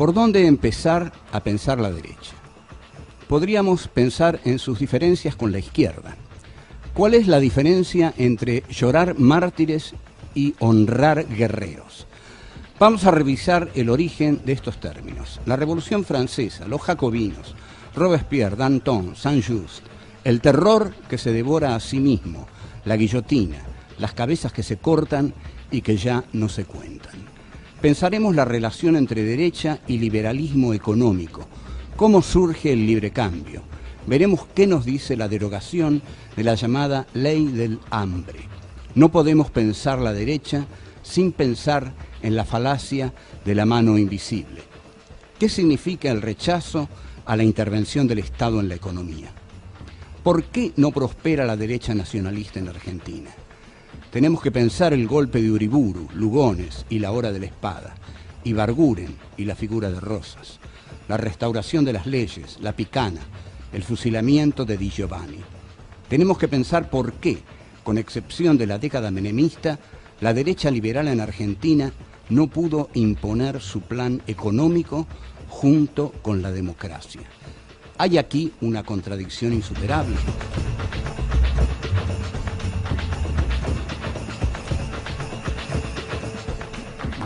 ¿Por dónde empezar a pensar la derecha? Podríamos pensar en sus diferencias con la izquierda. ¿Cuál es la diferencia entre llorar mártires y honrar guerreros? Vamos a revisar el origen de estos términos. La Revolución Francesa, los jacobinos, Robespierre, Danton, Saint-Just, el terror que se devora a sí mismo, la guillotina, las cabezas que se cortan y que ya no se cuentan. Pensaremos la relación entre derecha y liberalismo económico, cómo surge el libre cambio. Veremos qué nos dice la derogación de la llamada ley del hambre. No podemos pensar la derecha sin pensar en la falacia de la mano invisible. ¿Qué significa el rechazo a la intervención del Estado en la economía? ¿Por qué no prospera la derecha nacionalista en Argentina? Tenemos que pensar el golpe de Uriburu, Lugones y la hora de la espada, Ibarguren y la figura de Rosas, la restauración de las leyes, la picana, el fusilamiento de Di Giovanni. Tenemos que pensar por qué, con excepción de la década menemista, la derecha liberal en Argentina no pudo imponer su plan económico junto con la democracia. Hay aquí una contradicción insuperable.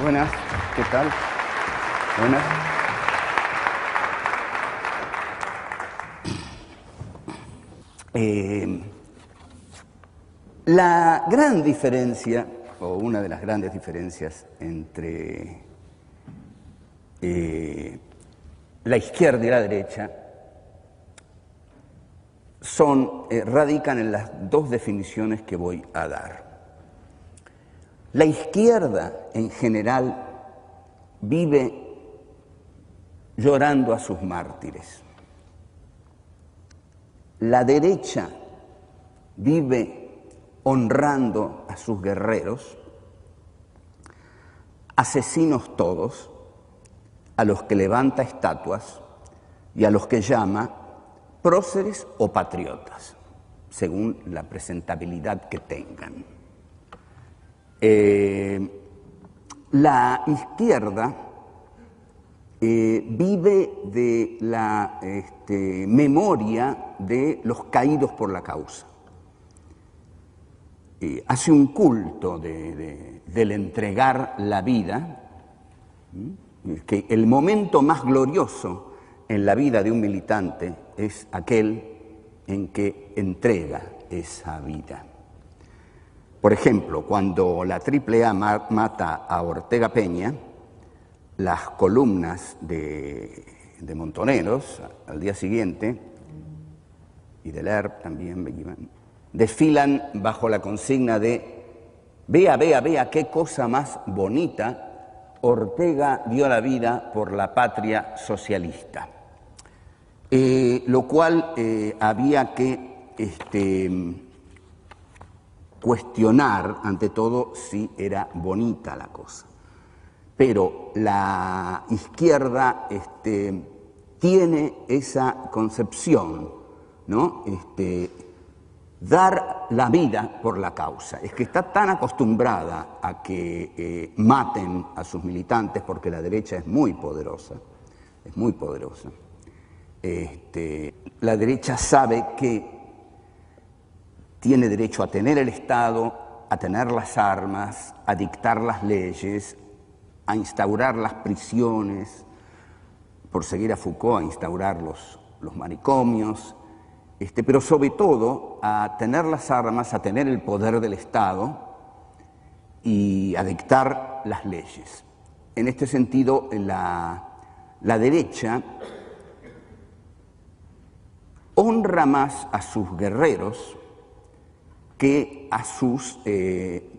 Buenas, ¿qué tal? Buenas. La gran diferencia, o una de las grandes diferencias entre la izquierda y la derecha radican en las dos definiciones que voy a dar. La izquierda en general vive llorando a sus mártires. La derecha vive honrando a sus guerreros, asesinos todos, a los que levanta estatuas y a los que llama próceres o patriotas, según la presentabilidad que tengan. La izquierda vive de la memoria de los caídos por la causa. Hace un culto del entregar la vida, que el momento más glorioso en la vida de un militante es aquel en que entrega esa vida. Por ejemplo, cuando la AAA mata a Ortega Peña, las columnas de Montoneros al día siguiente, y de Lerp también, desfilan bajo la consigna de vea, vea, vea qué cosa más bonita, Ortega dio la vida por la patria socialista. Lo cual había que cuestionar, ante todo, si era bonita la cosa. Pero la izquierda tiene esa concepción, ¿no? Dar la vida por la causa. Es que está tan acostumbrada a que maten a sus militantes, porque la derecha es muy poderosa, es muy poderosa. La derecha sabe que tiene derecho a tener el Estado, a tener las armas, a dictar las leyes, a instaurar las prisiones, por seguir a Foucault, a instaurar los manicomios, pero sobre todo a tener las armas, a tener el poder del Estado y a dictar las leyes. En este sentido, la derecha honra más a sus guerreros que a sus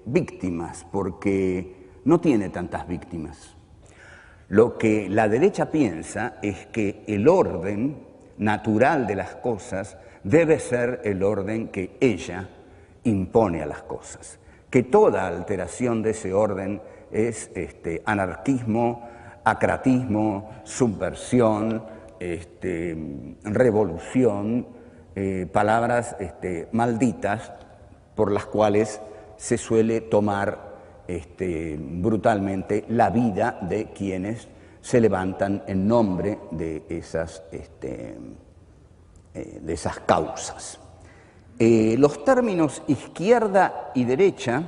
víctimas, porque no tiene tantas víctimas. Lo que la derecha piensa es que el orden natural de las cosas debe ser el orden que ella impone a las cosas, que toda alteración de ese orden es anarquismo, acratismo, subversión, revolución, palabras malditas por las cuales se suele tomar brutalmente la vida de quienes se levantan en nombre de esas causas. Los términos izquierda y derecha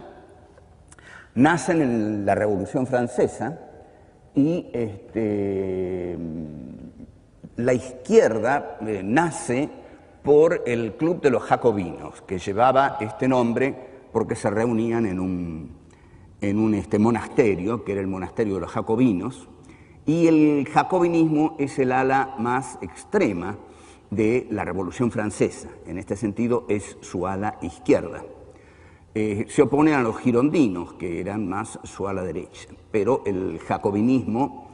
nacen en la Revolución Francesa y la izquierda nace por el Club de los Jacobinos, que llevaba este nombre porque se reunían en un monasterio, que era el monasterio de los Jacobinos, y el jacobinismo es el ala más extrema de la Revolución Francesa. En este sentido es su ala izquierda. Se oponen a los girondinos, que eran más su ala derecha, pero el jacobinismo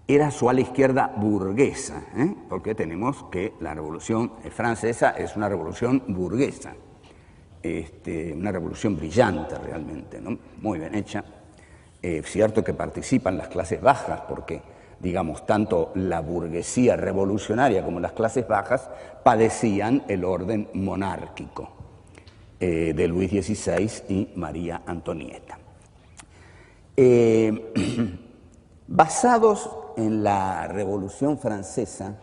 era su ala izquierda burguesa, porque tenemos que la Revolución Francesa es una revolución burguesa, una revolución brillante realmente, ¿no? Muy bien hecha. Cierto que participan las clases bajas, porque, digamos, tanto la burguesía revolucionaria como las clases bajas padecían el orden monárquico de Luis XVI y María Antonieta. Basados en la Revolución Francesa,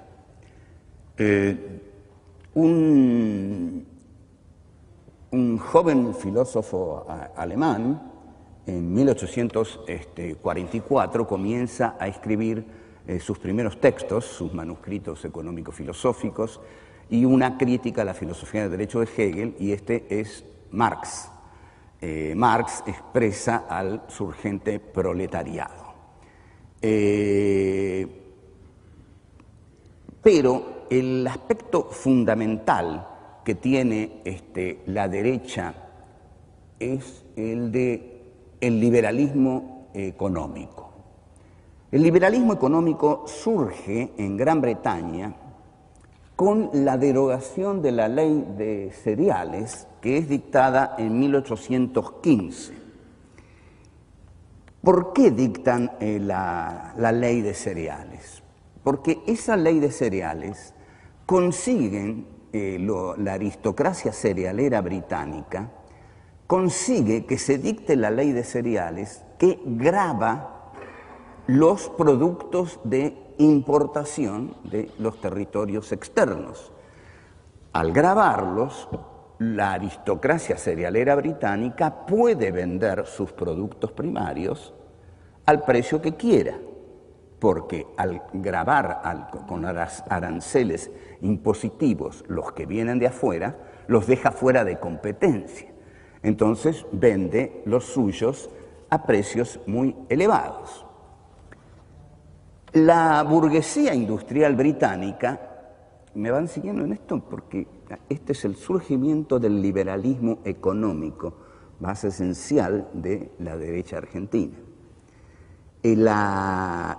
un joven filósofo alemán, en 1844 comienza a escribir sus primeros textos, sus manuscritos económico-filosóficos, y una crítica a la filosofía del derecho de Hegel, y es Marx. Marx expresa al surgente proletariado. Pero el aspecto fundamental que tiene la derecha es el de el liberalismo económico. El liberalismo económico surge en Gran Bretaña con la derogación de la ley de cereales, que es dictada en 1815. ¿Por qué dictan la ley de cereales? Porque esa ley de cereales consiguen, la aristocracia cerealera británica, consigue que se dicte la ley de cereales que grava los productos de importación de los territorios externos. Al gravarlos, la aristocracia cerealera británica puede vender sus productos primarios al precio que quiera, porque al gravar con aranceles impositivos los que vienen de afuera, los deja fuera de competencia. Entonces vende los suyos a precios muy elevados. La burguesía industrial británica, ¿me van siguiendo en esto? Porque este es el surgimiento del liberalismo económico, base esencial de la derecha argentina. La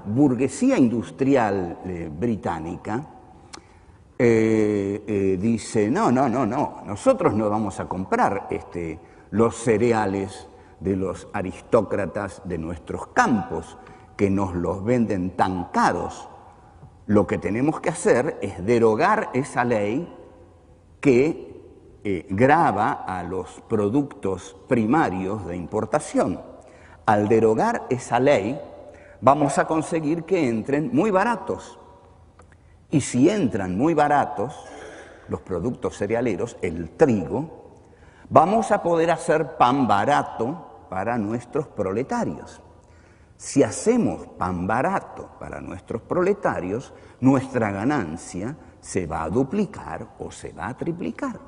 burguesía industrial británica dice, no, nosotros no vamos a comprar los cereales de los aristócratas de nuestros campos, que nos los venden tan caros. Lo que tenemos que hacer es derogar esa ley que grava a los productos primarios de importación. Al derogar esa ley, vamos a conseguir que entren muy baratos. Y si entran muy baratos los productos cerealeros, el trigo, vamos a poder hacer pan barato para nuestros proletarios. Si hacemos pan barato para nuestros proletarios, nuestra ganancia se va a duplicar o se va a triplicar.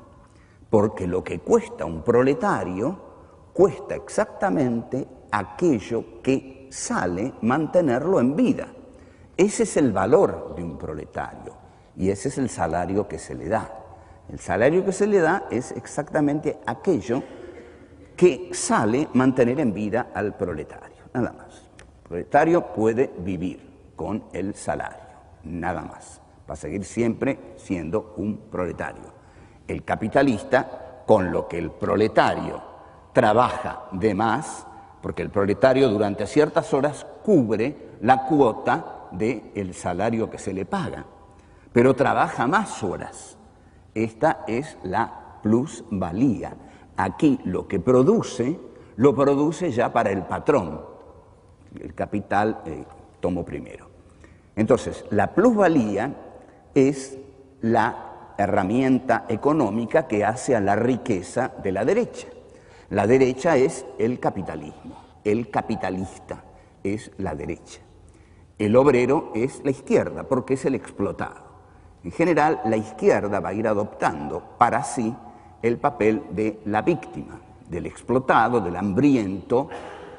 Porque lo que cuesta un proletario cuesta exactamente aquello que sale mantenerlo en vida. Ese es el valor de un proletario y ese es el salario que se le da. El salario que se le da es exactamente aquello que sale mantener en vida al proletario, nada más. El proletario puede vivir con el salario, nada más. Va a seguir siempre siendo un proletario. El capitalista, con lo que el proletario trabaja de más, porque el proletario durante ciertas horas cubre la cuota del salario que se le paga, pero trabaja más horas. Esta es la plusvalía. Aquí lo que produce, lo produce ya para el patrón. el Capital, tomo primero. Entonces, la plusvalía es la herramienta económica que hace a la riqueza de la derecha. La derecha es el capitalismo, el capitalista es la derecha. El obrero es la izquierda, porque es el explotado. En general, la izquierda va a ir adoptando para sí el papel de la víctima, del explotado, del hambriento,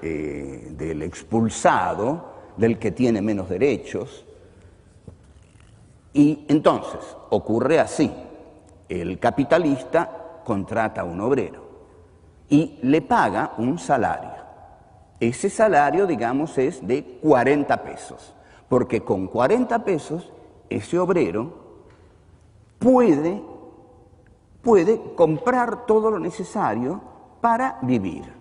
del expulsado, del que tiene menos derechos. Y entonces ocurre así: el capitalista contrata a un obrero y le paga un salario. Ese salario, digamos, es de 40 pesos, porque con 40 pesos ese obrero puede comprar todo lo necesario para vivir.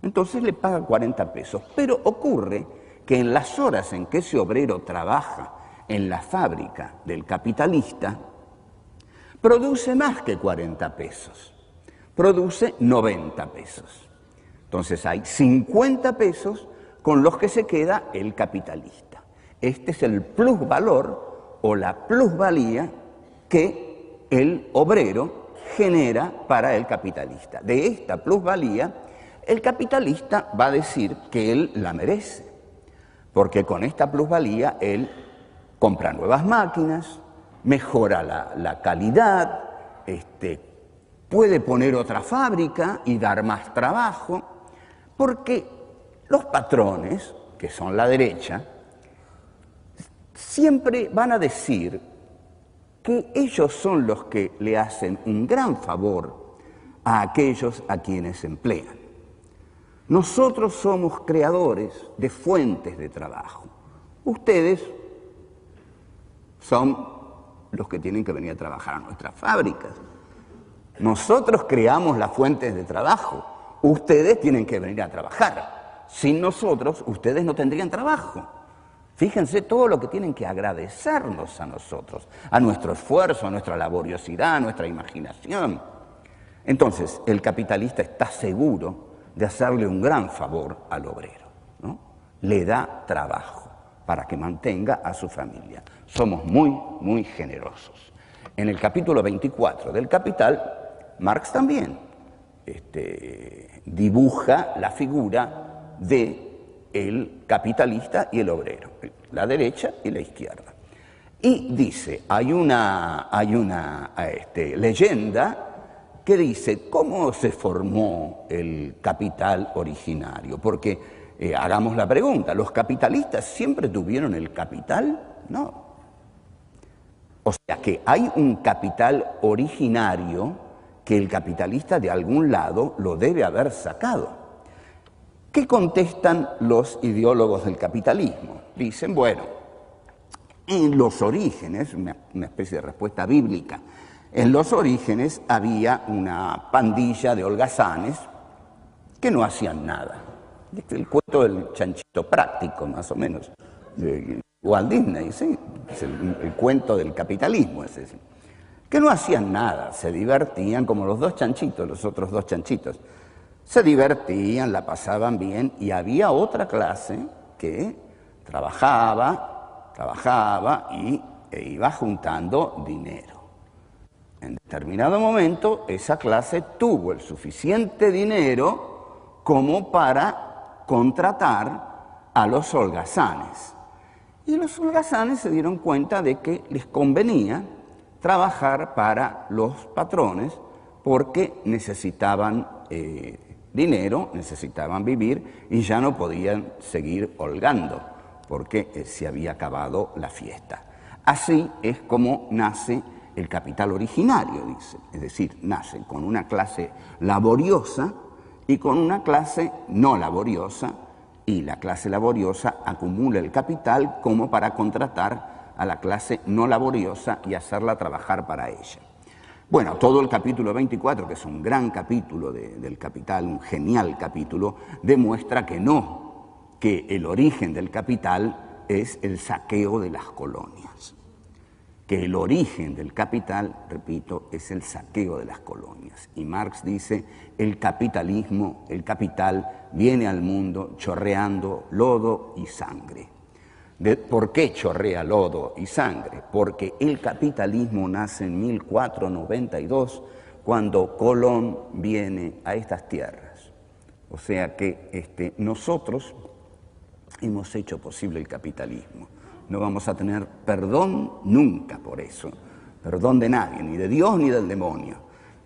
Entonces le paga 40 pesos. Pero ocurre que en las horas en que ese obrero trabaja en la fábrica del capitalista, produce más que 40 pesos, produce 90 pesos. Entonces hay 50 pesos con los que se queda el capitalista. Este es el plusvalor o la plusvalía que el obrero genera para el capitalista. De esta plusvalía, el capitalista va a decir que él la merece, porque con esta plusvalía él compra nuevas máquinas, mejora la calidad, puede poner otra fábrica y dar más trabajo, porque los patrones, que son la derecha, siempre van a decir que ellos son los que le hacen un gran favor a aquellos a quienes emplean. Nosotros somos creadores de fuentes de trabajo. Ustedes son los que tienen que venir a trabajar a nuestras fábricas. Nosotros creamos las fuentes de trabajo. Ustedes tienen que venir a trabajar. Sin nosotros, ustedes no tendrían trabajo. Fíjense todo lo que tienen que agradecernos a nosotros, a nuestro esfuerzo, a nuestra laboriosidad, a nuestra imaginación. Entonces, el capitalista está seguro de hacerle un gran favor al obrero, ¿no? Le da trabajo para que mantenga a su familia. Somos muy, muy generosos. En el capítulo 24 del Capital, Marx también dibuja la figura del capitalista y el obrero, la derecha y la izquierda. Y dice, hay una leyenda que dice cómo se formó el capital originario. Porque, hagamos la pregunta, ¿los capitalistas siempre tuvieron el capital? No. O sea que hay un capital originario que el capitalista de algún lado lo debe haber sacado. ¿Qué contestan los ideólogos del capitalismo? Dicen, bueno, en los orígenes, una especie de respuesta bíblica, en los orígenes había una pandilla de holgazanes que no hacían nada. El cuento del chanchito práctico, más o menos, de Walt Disney, ¿sí? Es el cuento del capitalismo, es ese. Que no hacían nada, se divertían como los dos chanchitos, los otros dos chanchitos. Se divertían, la pasaban bien, y había otra clase que trabajaba e iba juntando dinero. En determinado momento, esa clase tuvo el suficiente dinero como para contratar a los holgazanes. Y los holgazanes se dieron cuenta de que les convenía trabajar para los patrones porque necesitaban dinero, necesitaban vivir y ya no podían seguir holgando porque se había acabado la fiesta. Así es como nace el capital originario, dice, es decir, nace con una clase laboriosa y con una clase no laboriosa, y la clase laboriosa acumula el capital como para contratar a la clase no laboriosa y hacerla trabajar para ella. Bueno, todo el capítulo 24, que es un gran capítulo del Capital, un genial capítulo, demuestra que no, que el origen del capital es el saqueo de las colonias. que el origen del capital, repito, es el saqueo de las colonias. Y Marx dice, el capitalismo, el capital, viene al mundo chorreando lodo y sangre. ¿Por qué chorrea lodo y sangre? Porque el capitalismo nace en 1492, cuando Colón viene a estas tierras. O sea que nosotros hemos hecho posible el capitalismo. No vamos a tener perdón nunca por eso, perdón de nadie, ni de Dios ni del demonio.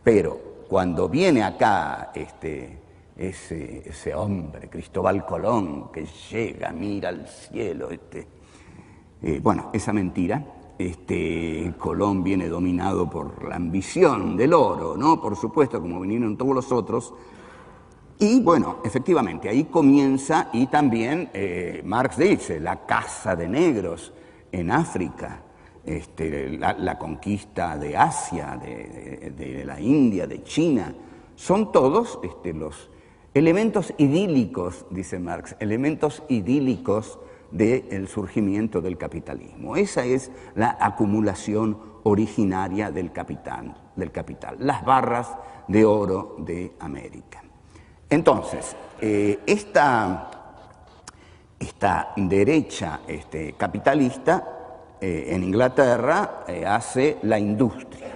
Pero cuando viene acá ese hombre, Cristóbal Colón, que llega, mira al cielo, bueno, esa mentira, Colón viene dominado por la ambición del oro, ¿no? Por supuesto, como vinieron todos los otros. Y bueno, efectivamente, ahí comienza, y también Marx dice, la caza de negros en África, la conquista de Asia, de la India, de China, son todos los elementos idílicos, dice Marx, elementos idílicos del surgimiento del capitalismo. Esa es la acumulación originaria del capital, las barras de oro de América. Entonces, esta derecha capitalista en Inglaterra hace la industria.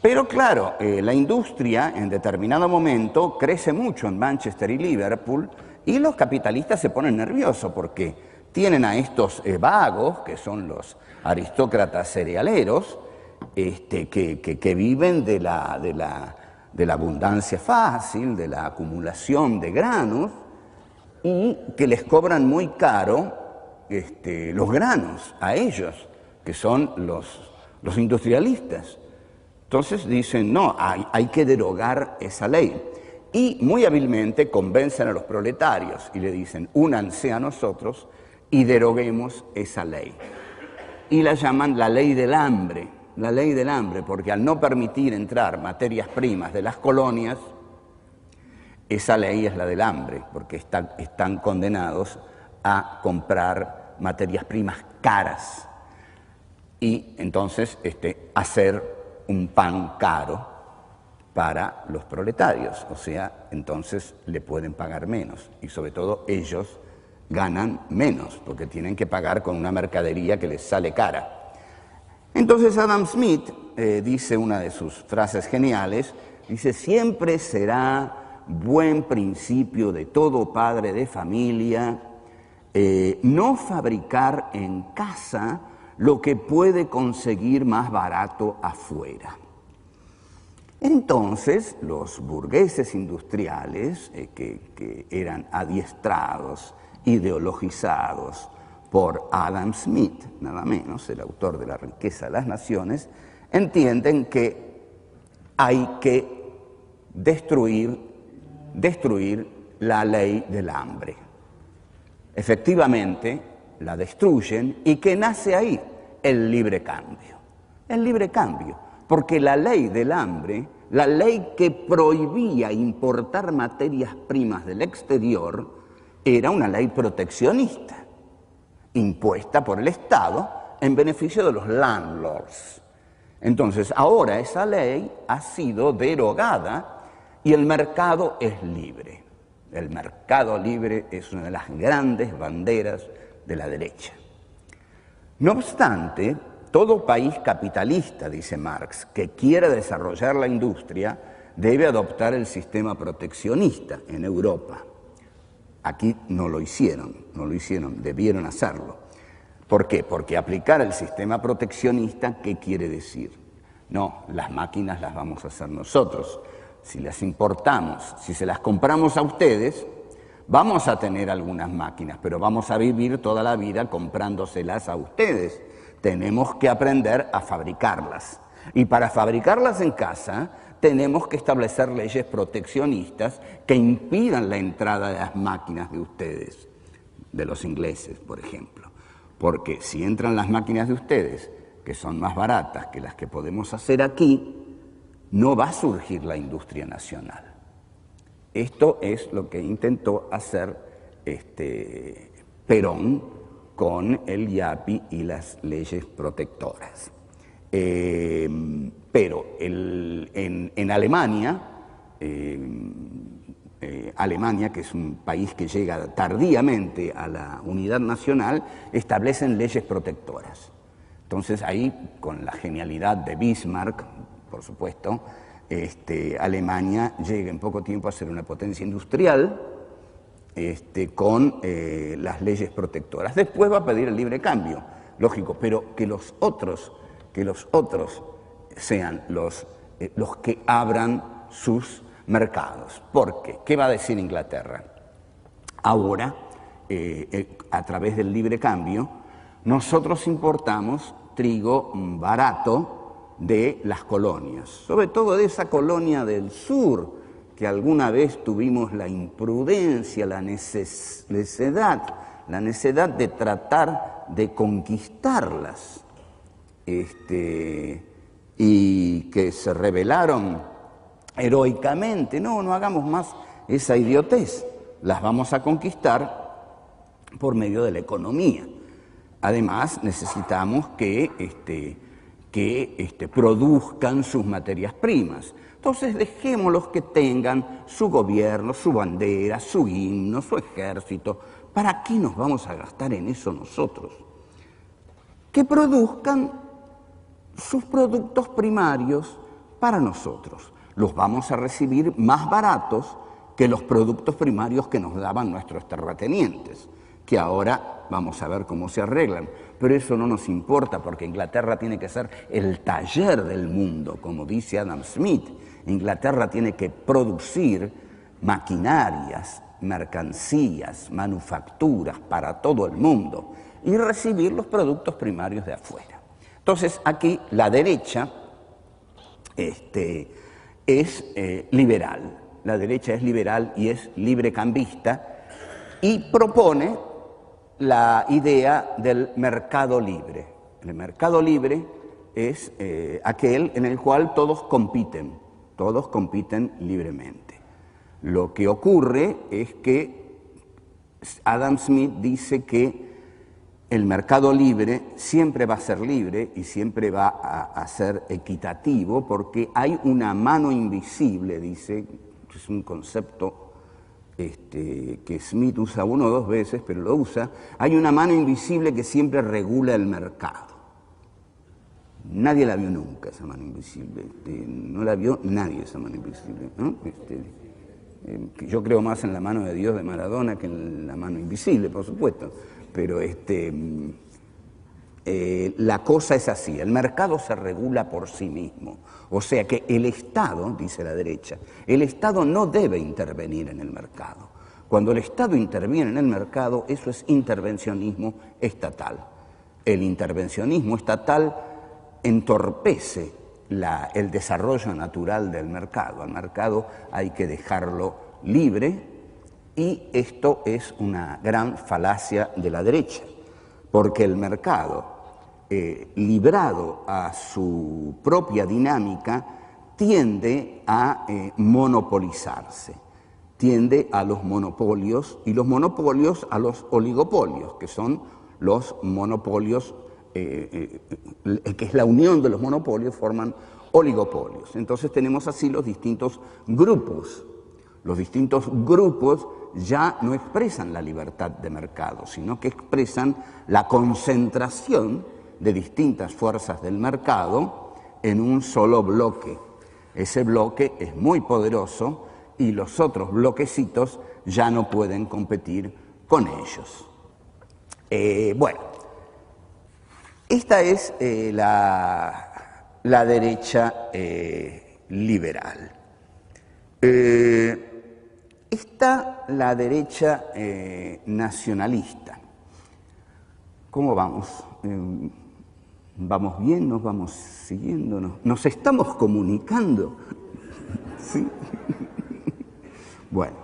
Pero claro, la industria en determinado momento crece mucho en Manchester y Liverpool, y los capitalistas se ponen nerviosos porque tienen a estos vagos, que son los aristócratas cerealeros, que viven de la abundancia fácil, de la acumulación de granos, y que les cobran muy caro los granos a ellos, que son los industrialistas. Entonces dicen, no, hay que derogar esa ley. Y muy hábilmente convencen a los proletarios y le dicen, únanse a nosotros y deroguemos esa ley. Y la llaman la ley del hambre. La ley del hambre, porque al no permitir entrar materias primas de las colonias, esa ley es la del hambre, porque están condenados a comprar materias primas caras y entonces hacer un pan caro para los proletarios, o sea, entonces le pueden pagar menos y sobre todo ellos ganan menos porque tienen que pagar con una mercadería que les sale cara. Entonces Adam Smith dice una de sus frases geniales, dice, siempre será buen principio de todo padre de familia no fabricar en casa lo que puede conseguir más barato afuera. Entonces los burgueses industriales que eran adiestrados, ideologizados por Adam Smith, nada menos, el autor de La riqueza de las naciones, entienden que hay que destruir la ley del hambre. Efectivamente, la destruyen y ¿qué nace ahí? El libre cambio. El libre cambio, porque la ley del hambre, la ley que prohibía importar materias primas del exterior, era una ley proteccionista, impuesta por el Estado en beneficio de los landlords. Entonces, ahora esa ley ha sido derogada y el mercado es libre. El mercado libre es una de las grandes banderas de la derecha. No obstante, todo país capitalista, dice Marx, que quiera desarrollar la industria, debe adoptar el sistema proteccionista en Europa. Aquí no lo hicieron, debieron hacerlo. ¿Por qué? Porque aplicar el sistema proteccionista, ¿qué quiere decir? No, las máquinas las vamos a hacer nosotros. Si las importamos, si se las compramos a ustedes, vamos a tener algunas máquinas, pero vamos a vivir toda la vida comprándoselas a ustedes. Tenemos que aprender a fabricarlas. Y para fabricarlas en casa, tenemos que establecer leyes proteccionistas que impidan la entrada de las máquinas de ustedes, de los ingleses, por ejemplo. Porque si entran las máquinas de ustedes, que son más baratas que las que podemos hacer aquí, no va a surgir la industria nacional. Esto es lo que intentó hacer Perón con el IAPI y las leyes protectoras. Pero en Alemania, Alemania, que es un país que llega tardíamente a la unidad nacional, establecen leyes protectoras. Entonces ahí, con la genialidad de Bismarck, por supuesto, Alemania llega en poco tiempo a ser una potencia industrial con las leyes protectoras. Después va a pedir el libre cambio, lógico, pero que los otros sean los que abran sus mercados. ¿Por qué? ¿Qué va a decir Inglaterra? Ahora, a través del libre cambio, nosotros importamos trigo barato de las colonias, sobre todo de esa colonia del sur, que alguna vez tuvimos la imprudencia, la necedad de tratar de conquistarlas, y que se rebelaron heroicamente. No hagamos más esa idiotez, las vamos a conquistar por medio de la economía. Además, necesitamos que produzcan sus materias primas. Entonces, dejémoslos que tengan su gobierno, su bandera, su himno, su ejército. ¿Para qué nos vamos a gastar en eso nosotros? Que produzcan sus productos primarios para nosotros. Los vamos a recibir más baratos que los productos primarios que nos daban nuestros terratenientes, que ahora vamos a ver cómo se arreglan. Pero eso no nos importa, porque Inglaterra tiene que ser el taller del mundo, como dice Adam Smith. Inglaterra tiene que producir maquinarias, mercancías, manufacturas para todo el mundo y recibir los productos primarios de afuera. Entonces, aquí la derecha es liberal. La derecha es liberal y es librecambista y propone la idea del mercado libre. El mercado libre es aquel en el cual todos compiten libremente. Lo que ocurre es que Adam Smith dice que el mercado libre siempre va a ser libre y siempre va a ser equitativo, porque hay una mano invisible, dice, es un concepto que Smith usa una o dos veces, pero lo usa. Hay una mano invisible que siempre regula el mercado. Nadie la vio nunca, esa mano invisible. No la vio nadie, esa mano invisible, ¿no? Yo creo más en la mano de Dios de Maradona que en la mano invisible, por supuesto. Pero la cosa es así, el mercado se regula por sí mismo. O sea que el Estado, dice la derecha, el Estado no debe intervenir en el mercado. Cuando el Estado interviene en el mercado, eso es intervencionismo estatal. El intervencionismo estatal entorpece el desarrollo natural del mercado. Al mercado hay que dejarlo libre, y esto es una gran falacia de la derecha, porque el mercado, librado a su propia dinámica, tiende a monopolizarse, tiende a los monopolios, y los monopolios a los oligopolios, que son los monopolios, que es la unión de los monopolios, forman oligopolios. Entonces tenemos así los distintos grupos. Los distintos grupos ya no expresan la libertad de mercado, sino que expresan la concentración de distintas fuerzas del mercado en un solo bloque. Ese bloque es muy poderoso y los otros bloquecitos ya no pueden competir con ellos. Bueno, esta es la derecha liberal. Está la derecha nacionalista. ¿Cómo vamos? ¿Vamos bien? ¿Nos vamos siguiendo? ¿Nos estamos comunicando? ¿Sí? Bueno,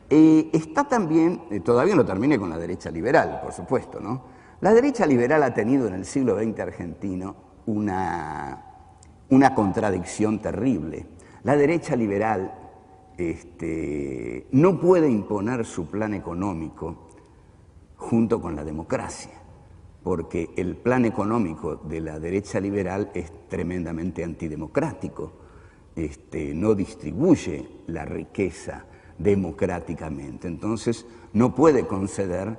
está también, todavía no terminé con la derecha liberal, por supuesto, ¿no? La derecha liberal ha tenido en el siglo XX argentino una contradicción terrible. La derecha liberal no puede imponer su plan económico junto con la democracia, porque el plan económico de la derecha liberal es tremendamente antidemocrático, no distribuye la riqueza democráticamente, entonces no puede conceder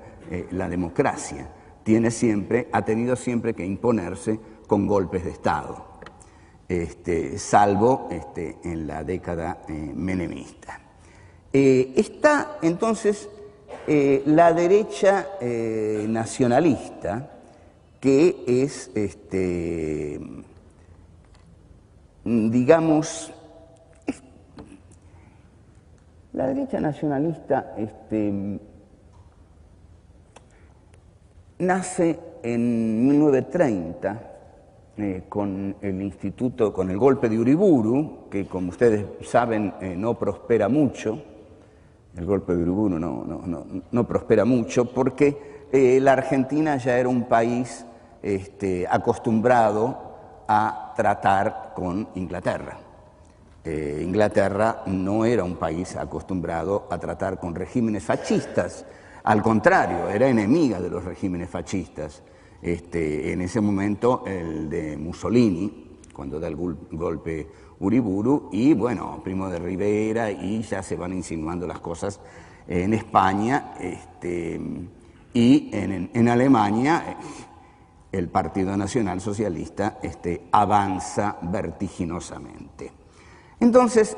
la democracia, ha tenido siempre que imponerse con golpes de Estado, salvo en la década menemista. Está entonces la derecha nacionalista, que es, digamos, la derecha nacionalista nace en 1930 con el golpe de Uriburu, que como ustedes saben no prospera mucho. El golpe de Uriburu no prospera mucho porque la Argentina ya era un país acostumbrado a tratar con Inglaterra. Inglaterra no era un país acostumbrado a tratar con regímenes fascistas, al contrario, era enemiga de los regímenes fascistas. En ese momento el de Mussolini, cuando da el golpe Uriburu, y bueno, Primo de Rivera, y ya se van insinuando las cosas en España, y en Alemania el Partido Nacional Socialista avanza vertiginosamente. Entonces,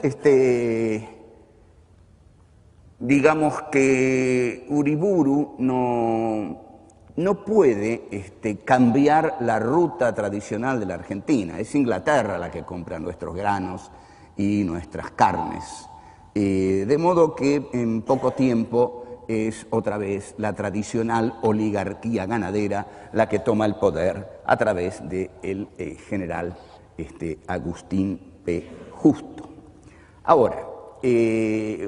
digamos que Uriburu no puede cambiar la ruta tradicional de la Argentina. Es Inglaterra la que compra nuestros granos y nuestras carnes. De modo que en poco tiempo es otra vez la tradicional oligarquía ganadera la que toma el poder a través del general Agustín P. Justo. Ahora,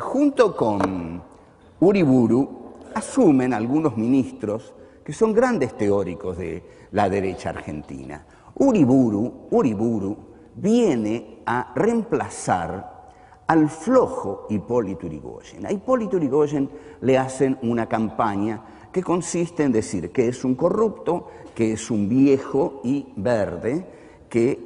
junto con Uriburu asumen algunos ministros que son grandes teóricos de la derecha argentina. Uriburu viene a reemplazar al flojo Hipólito Yrigoyen. A Hipólito Yrigoyen le hacen una campaña que consiste en decir que es un corrupto, que es un viejo y verde, que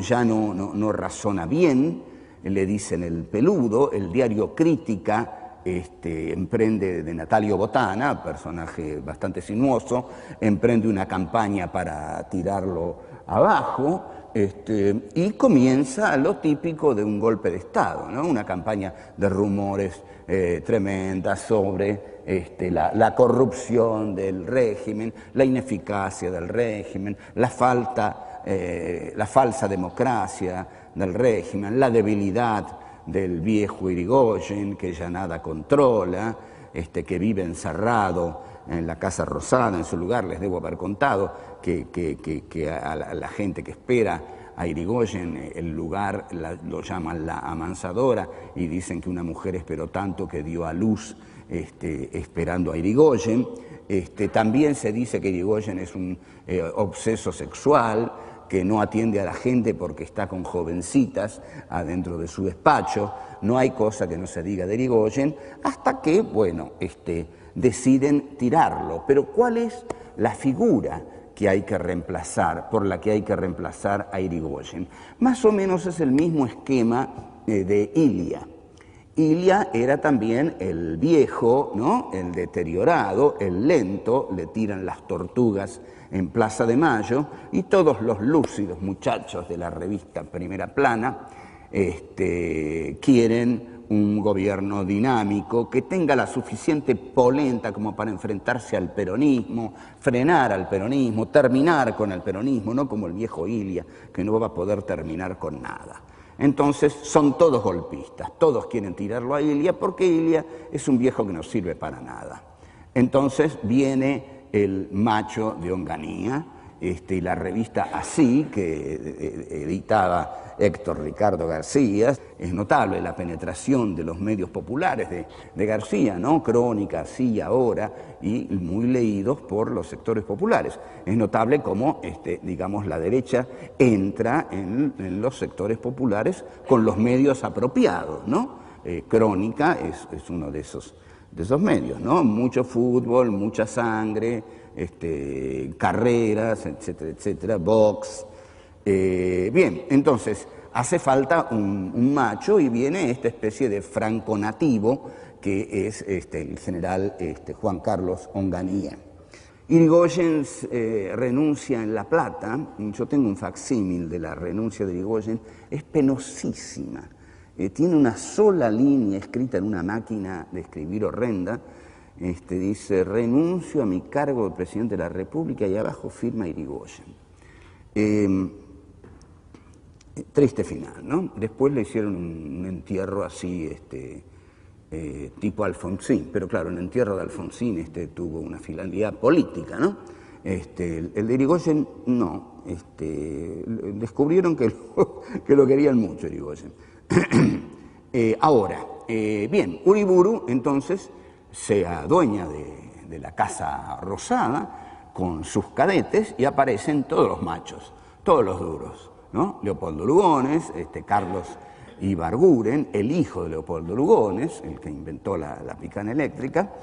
ya no razona bien, le dicen el peludo. El diario Crítica emprende, de Natalio Botana, personaje bastante sinuoso, emprende una campaña para tirarlo abajo, y comienza lo típico de un golpe de Estado, ¿no? Una campaña de rumores tremenda sobre la corrupción del régimen, la ineficacia del régimen, la falsa democracia del régimen, la debilidad del viejo Yrigoyen, que ya nada controla, que vive encerrado en la Casa Rosada, en su lugar. Les debo haber contado que a la gente que espera a Yrigoyen, el lugar lo llaman la Amansadora, y dicen que una mujer esperó tanto que dio a luz esperando a Yrigoyen. También se dice que Yrigoyen es un obseso sexual, que no atiende a la gente porque está con jovencitas adentro de su despacho. No hay cosa que no se diga de Yrigoyen, hasta que, bueno, deciden tirarlo. Pero ¿cuál es la figura que hay que reemplazar, por la que hay que reemplazar a Yrigoyen? Más o menos es el mismo esquema de Ilia. Ilia era también el viejo, ¿no? El deteriorado, el lento, le tiran las tortugas en Plaza de Mayo, y todos los lúcidos muchachos de la revista Primera Plana quieren un gobierno dinámico que tenga la suficiente polenta como para enfrentarse al peronismo, frenar al peronismo, terminar con el peronismo, no como el viejo Ilia, que no va a poder terminar con nada. Entonces son todos golpistas, todos quieren tirarlo a Ilia porque Ilia es un viejo que no sirve para nada. Entonces viene el macho de Onganía, y la revista Así, que editaba Héctor Ricardo García. Es notable la penetración de los medios populares de García, ¿no? Crónica, Así, Ahora, y muy leídos por los sectores populares. Es notable cómo, digamos, la derecha entra en los sectores populares con los medios apropiados, ¿no? Crónica es uno de esos medios, ¿no? Mucho fútbol, mucha sangre, carreras, etcétera, etcétera, box. Bien, entonces hace falta un macho y viene esta especie de franco nativo que es el general Juan Carlos Onganía. Irigoyen renuncia en La Plata. Yo tengo un facsímil de la renuncia de Irigoyen, es penosísima. Tiene una sola línea escrita en una máquina de escribir horrenda. Dice: renuncio a mi cargo de presidente de la República, y abajo firma Irigoyen. Triste final, ¿no? Después le hicieron un entierro así, tipo Alfonsín, pero claro, el entierro de Alfonsín tuvo una finalidad política, ¿no? El de Irigoyen no. Descubrieron que lo querían mucho, Irigoyen. Ahora, bien, Uriburu entonces se adueña de la Casa Rosada con sus cadetes y aparecen todos los machos, todos los duros, ¿no? Leopoldo Lugones, Carlos Ibarguren, el hijo de Leopoldo Lugones, el que inventó la picana eléctrica,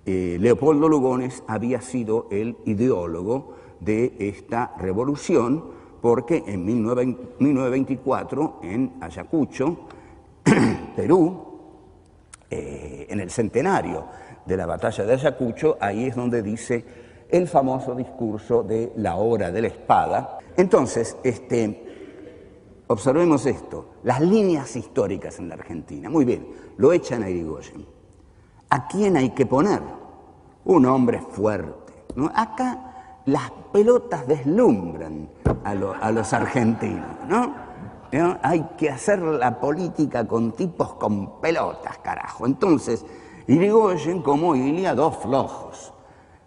Leopoldo Lugones había sido el ideólogo de esta revolución, porque en 1924, en Ayacucho, Perú, en el centenario de la batalla de Ayacucho, ahí es donde dice el famoso discurso de la hora de la espada. Entonces, observemos esto, las líneas históricas en la Argentina. Muy bien, lo echan a Irigoyen. ¿A quién hay que poner? Un hombre fuerte, ¿no? Acá las pelotas deslumbran a los argentinos, ¿no? Hay que hacer la política con tipos con pelotas, carajo. Entonces, Irigoyen, como Ilia, dos flojos.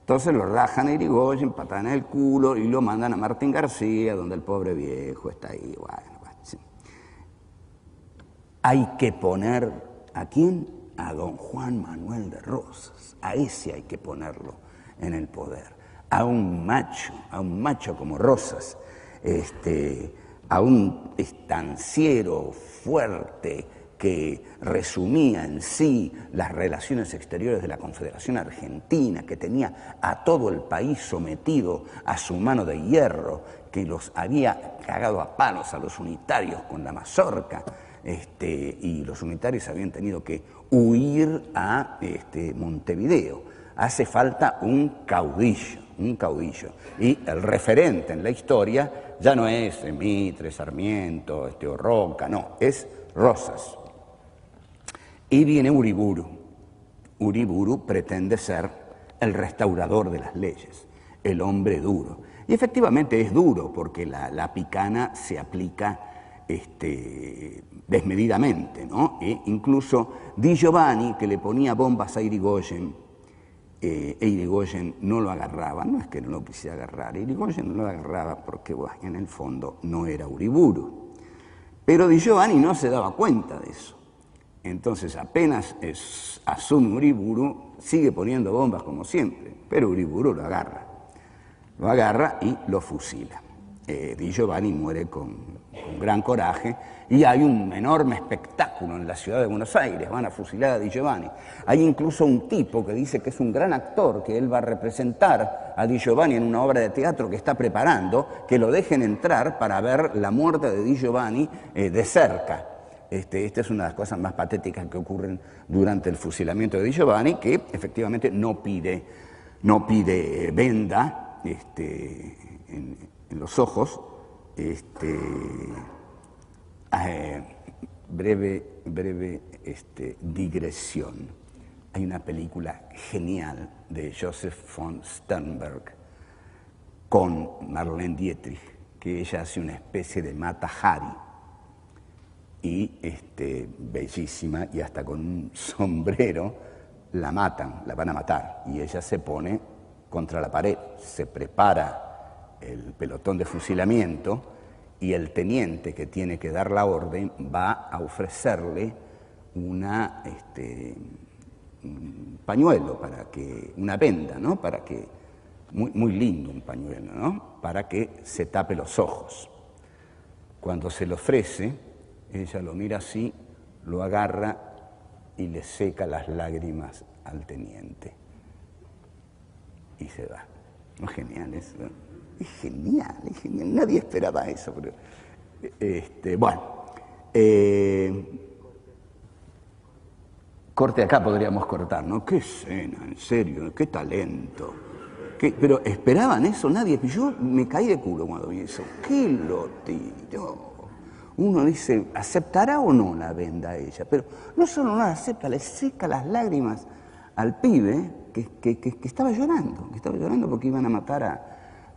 Entonces lo rajan a Irigoyen, patan el culo y lo mandan a Martín García, donde el pobre viejo está ahí. Bueno, sí. Hay que poner, ¿a quién? A don Juan Manuel de Rosas. A ese hay que ponerlo en el poder. A un macho como Rosas, a un estanciero fuerte que resumía en sí las relaciones exteriores de la Confederación Argentina, que tenía a todo el país sometido a su mano de hierro, que los había cagado a palos a los unitarios con la mazorca, y los unitarios habían tenido que huir a Montevideo. Hace falta un caudillo. Y el referente en la historia ya no es Mitre, Sarmiento, o Roca, no, es Rosas. Y viene Uriburu. Uriburu pretende ser el restaurador de las leyes, el hombre duro. Y efectivamente es duro, porque la picana se aplica desmedidamente, ¿no? Incluso Di Giovanni, que le ponía bombas a Irigoyen, Irigoyen no lo agarraba, no es que no lo quisiera agarrar, Irigoyen no lo agarraba porque en el fondo no era Uriburu. Pero Di Giovanni no se daba cuenta de eso. Entonces apenas asume Uriburu, sigue poniendo bombas como siempre, pero Uriburu lo agarra y lo fusila. Di Giovanni muere con gran coraje y hay un enorme espectáculo en la ciudad de Buenos Aires, van a fusilar a Di Giovanni. Hay incluso un tipo que dice que es un gran actor, que él va a representar a Di Giovanni en una obra de teatro que está preparando, que lo dejen entrar para ver la muerte de Di Giovanni de cerca. Esta es una de las cosas más patéticas que ocurren durante el fusilamiento de Di Giovanni, que efectivamente no pide venda en los ojos. Breve digresión. Hay una película genial de Joseph von Sternberg con Marlene Dietrich, que ella hace una especie de Mata Hari, y bellísima, y hasta con un sombrero la van a matar, y ella se pone contra la pared, se prepara el pelotón de fusilamiento, y el teniente que tiene que dar la orden va a ofrecerle un pañuelo, una venda, ¿no? Para que, muy lindo un pañuelo, ¿no? Para que se tape los ojos. Cuando se lo ofrece, ella lo mira así, lo agarra y le seca las lágrimas al teniente. Y se va. ¿No es genial eso? Es genial, es genial. Nadie esperaba eso. Pero, corte acá podríamos cortar, ¿no? Qué escena, en serio, qué talento. Pero esperaban eso, nadie. Yo me caí de culo cuando vi eso. ¿Qué lo tiró? Uno dice, ¿aceptará o no la venda a ella? Pero no solo no la acepta, le seca las lágrimas al pibe que estaba llorando porque iban a matar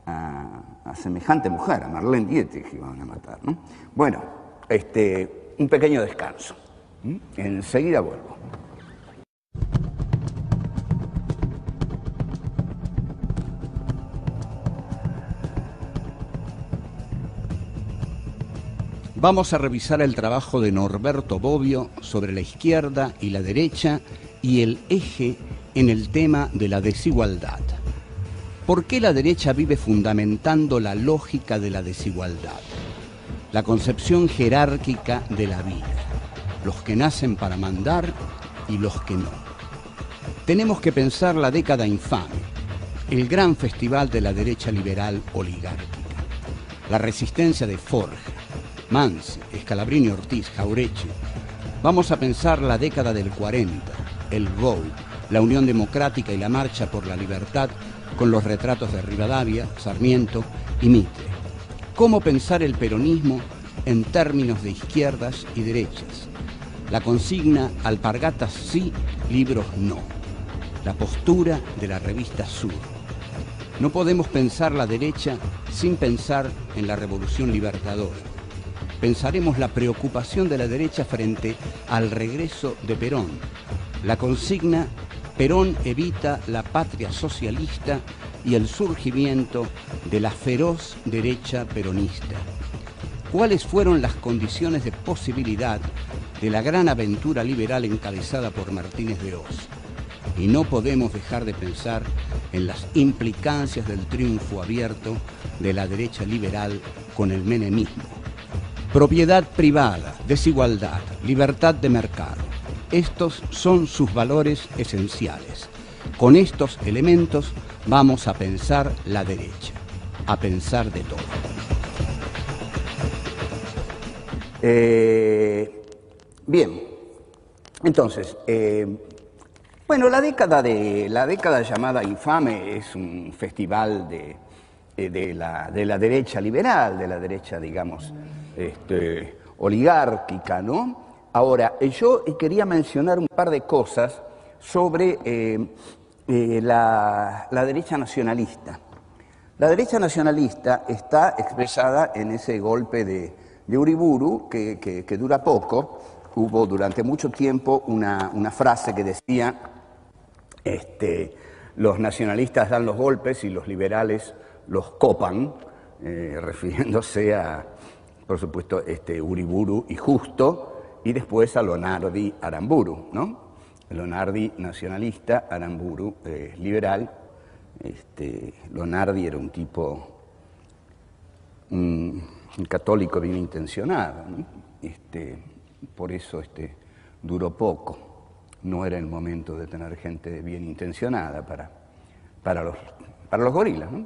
a semejante mujer, a Marlene Dietrich que iban a matar, ¿no? Bueno, un pequeño descanso. Enseguida vuelvo. Vamos a revisar el trabajo de Norberto Bobbio sobre la izquierda y la derecha y el eje en el tema de la desigualdad. ¿Por qué la derecha vive fundamentando la lógica de la desigualdad? La concepción jerárquica de la vida. Los que nacen para mandar y los que no. Tenemos que pensar la década infame, el gran festival de la derecha liberal oligárquica. La resistencia de Forja, Mansi, Scalabrini Ortiz, Jauretche. Vamos a pensar la década del 40, el GO, la Unión Democrática y la Marcha por la Libertad con los retratos de Rivadavia, Sarmiento y Mitre. ¿Cómo pensar el peronismo en términos de izquierdas y derechas? La consigna alpargatas sí, libros no. La postura de la revista Sur. No podemos pensar la derecha sin pensar en la revolución libertadora. Pensaremos la preocupación de la derecha frente al regreso de Perón. La consigna Perón evita la patria socialista y el surgimiento de la feroz derecha peronista. ¿Cuáles fueron las condiciones de posibilidad de la gran aventura liberal encabezada por Martínez de Oz? Y no podemos dejar de pensar en las implicancias del triunfo abierto de la derecha liberal con el menemismo. Propiedad privada, desigualdad, libertad de mercado. Estos son sus valores esenciales. Con estos elementos vamos a pensar la derecha, a pensar de todo. Bien, entonces, bueno, la década llamada infame es un festival de la derecha liberal, de la derecha, digamos, oligárquica, ¿no? Ahora, yo quería mencionar un par de cosas sobre la derecha nacionalista. La derecha nacionalista está expresada en ese golpe de Uriburu que dura poco. Hubo durante mucho tiempo una frase que decía los nacionalistas dan los golpes y los liberales los copan, refiriéndose a, por supuesto, Uriburu y Justo, y después a Lonardi Aramburu, ¿no? Lonardi nacionalista, Aramburu liberal. Lonardi era un tipo, un católico bien intencionado, ¿no? Por eso duró poco. No era el momento de tener gente bien intencionada para los gorilas, ¿no?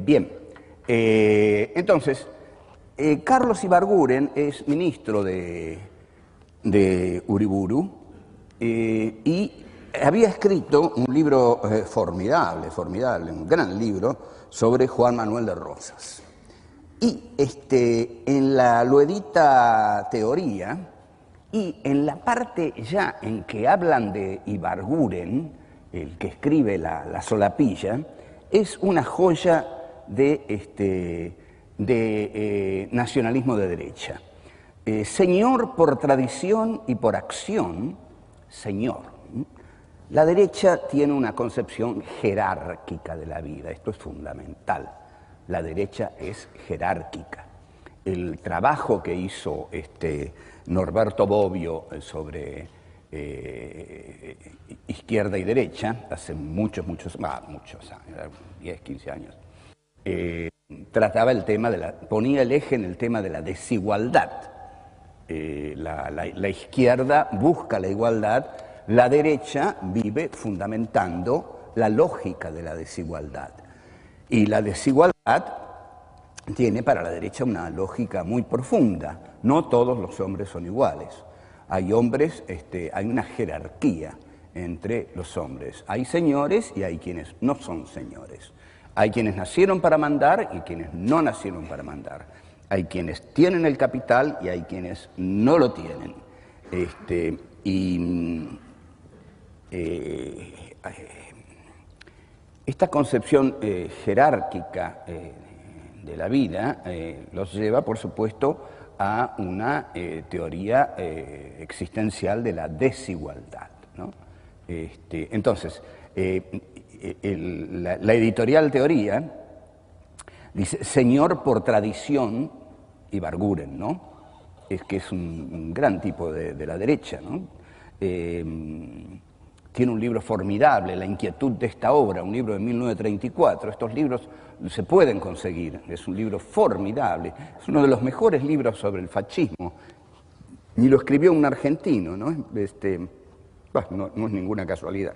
Bien, entonces, Carlos Ibarguren es ministro de Uriburu y había escrito un libro formidable, un gran libro sobre Juan Manuel de Rosas. Y en la lo edita Teoría, y en la parte ya en que hablan de Ibarguren, el que escribe la solapilla, es una joya de nacionalismo de derecha. Señor por tradición y por acción, señor. La derecha tiene una concepción jerárquica de la vida, esto es fundamental. La derecha es jerárquica. El trabajo que hizo Norberto Bobbio sobre izquierda y derecha, hace muchos años, 10, 15 años, trataba el tema ponía el eje en el tema de la desigualdad la izquierda busca la igualdad, la derecha vive fundamentando la lógica de la desigualdad. Y la desigualdad tiene para la derecha una lógica muy profunda. No todos los hombres son iguales. Hay hombres, hay una jerarquía entre los hombres. Hay señores y hay quienes no son señores. Hay quienes nacieron para mandar y quienes no nacieron para mandar. Hay quienes tienen el capital y hay quienes no lo tienen. Esta concepción jerárquica de la vida los lleva, por supuesto, a una teoría existencial de la desigualdad, ¿no? Entonces, la editorial teoría dice, señor por tradición, Ibarguren, ¿no? Es que es un gran tipo de la derecha, ¿no? Tiene un libro formidable, La inquietud de esta obra, un libro de 1934. Estos libros se pueden conseguir, es un libro formidable, es uno de los mejores libros sobre el fascismo, y lo escribió un argentino, ¿no? No es ninguna casualidad.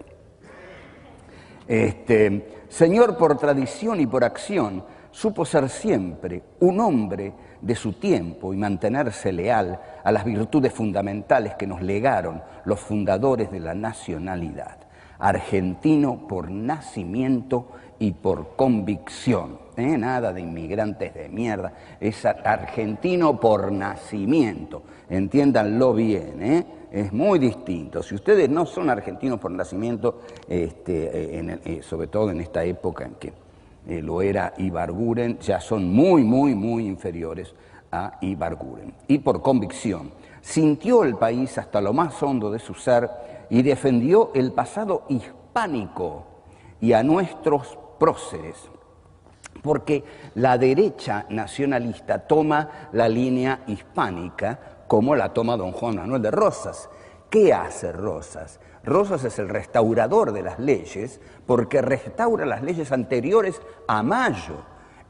Señor por tradición y por acción, supo ser siempre un hombre de su tiempo y mantenerse leal a las virtudes fundamentales que nos legaron los fundadores de la nacionalidad. Argentino por nacimiento y por convicción. Nada de inmigrantes de mierda, es argentino por nacimiento. Entiéndanlo bien, es muy distinto. Si ustedes no son argentinos por nacimiento, sobre todo en esta época en que lo era Ibarguren, ya son muy inferiores a Ibarguren. Y por convicción, sintió el país hasta lo más hondo de su ser y defendió el pasado hispánico y a nuestros próceres, porque la derecha nacionalista toma la línea hispánica como la toma don Juan Manuel de Rosas. ¿Qué hace Rosas? Rosas es el restaurador de las leyes porque restaura las leyes anteriores a Mayo.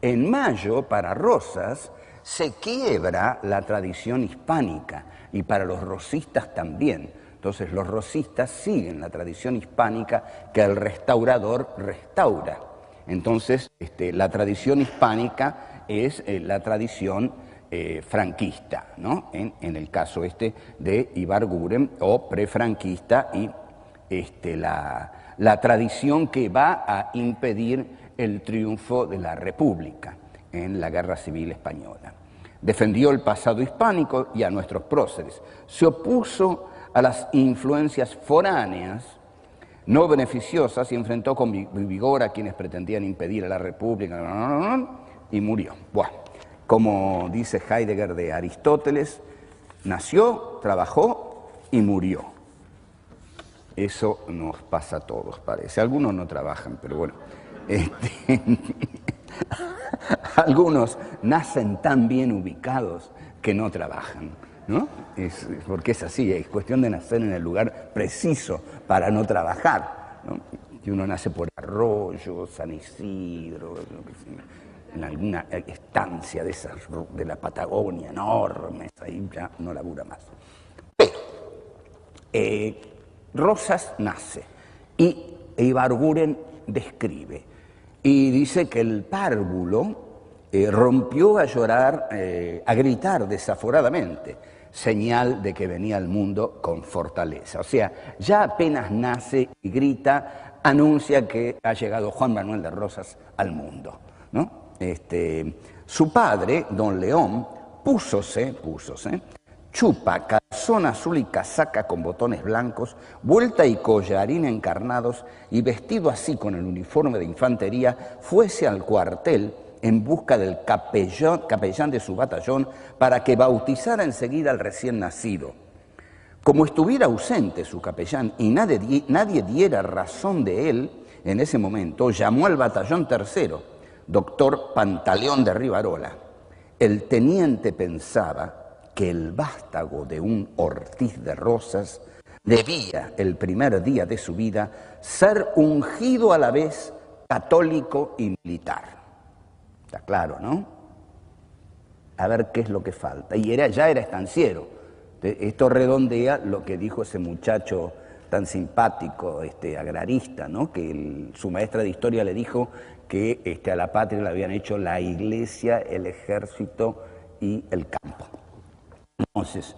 En Mayo, para Rosas, se quiebra la tradición hispánica y para los rosistas también. Entonces los rosistas siguen la tradición hispánica que el restaurador restaura. Entonces la tradición hispánica es la tradición franquista, ¿no? En el caso de Ibarguren, o prefranquista, y la tradición que va a impedir el triunfo de la República en la Guerra Civil Española. Defendió el pasado hispánico y a nuestros próceres. Se opuso a las influencias foráneas no beneficiosas y enfrentó con vigor a quienes pretendían impedir a la República y murió. Bueno, como dice Heidegger de Aristóteles, nació, trabajó y murió. Eso nos pasa a todos, parece. Algunos no trabajan, pero bueno. Algunos nacen tan bien ubicados que no trabajan, ¿no? Porque es así, es cuestión de nacer en el lugar preciso para no trabajar, ¿no? Si uno nace por Arroyo, San Isidro, en alguna estancia de esas de la Patagonia enormes, ahí ya no labura más. Pero Rosas nace y Ibarguren describe y dice que el párvulo rompió a llorar, a gritar desaforadamente, señal de que venía al mundo con fortaleza. O sea, ya apenas nace y grita, anuncia que ha llegado Juan Manuel de Rosas al mundo, ¿no? Su padre, don León, púsose, chupa, calzón azul y casaca con botones blancos, vuelta y collarín encarnados, y vestido así con el uniforme de infantería, fuese al cuartel en busca del capellán de su batallón para que bautizara enseguida al recién nacido. Como estuviera ausente su capellán y nadie diera razón de él en ese momento, llamó al batallón tercero, doctor Pantaleón de Rivarola. El teniente pensaba que el vástago de un Ortiz de Rosas debía, el primer día de su vida, ser ungido a la vez católico y militar. Está claro, ¿no? A ver qué es lo que falta. Y ya era estanciero, Esto redondea lo que dijo ese muchacho tan simpático, agrarista, ¿no? Que su maestra de historia le dijo que a la patria le habían hecho la iglesia, el ejército y el campo. Entonces,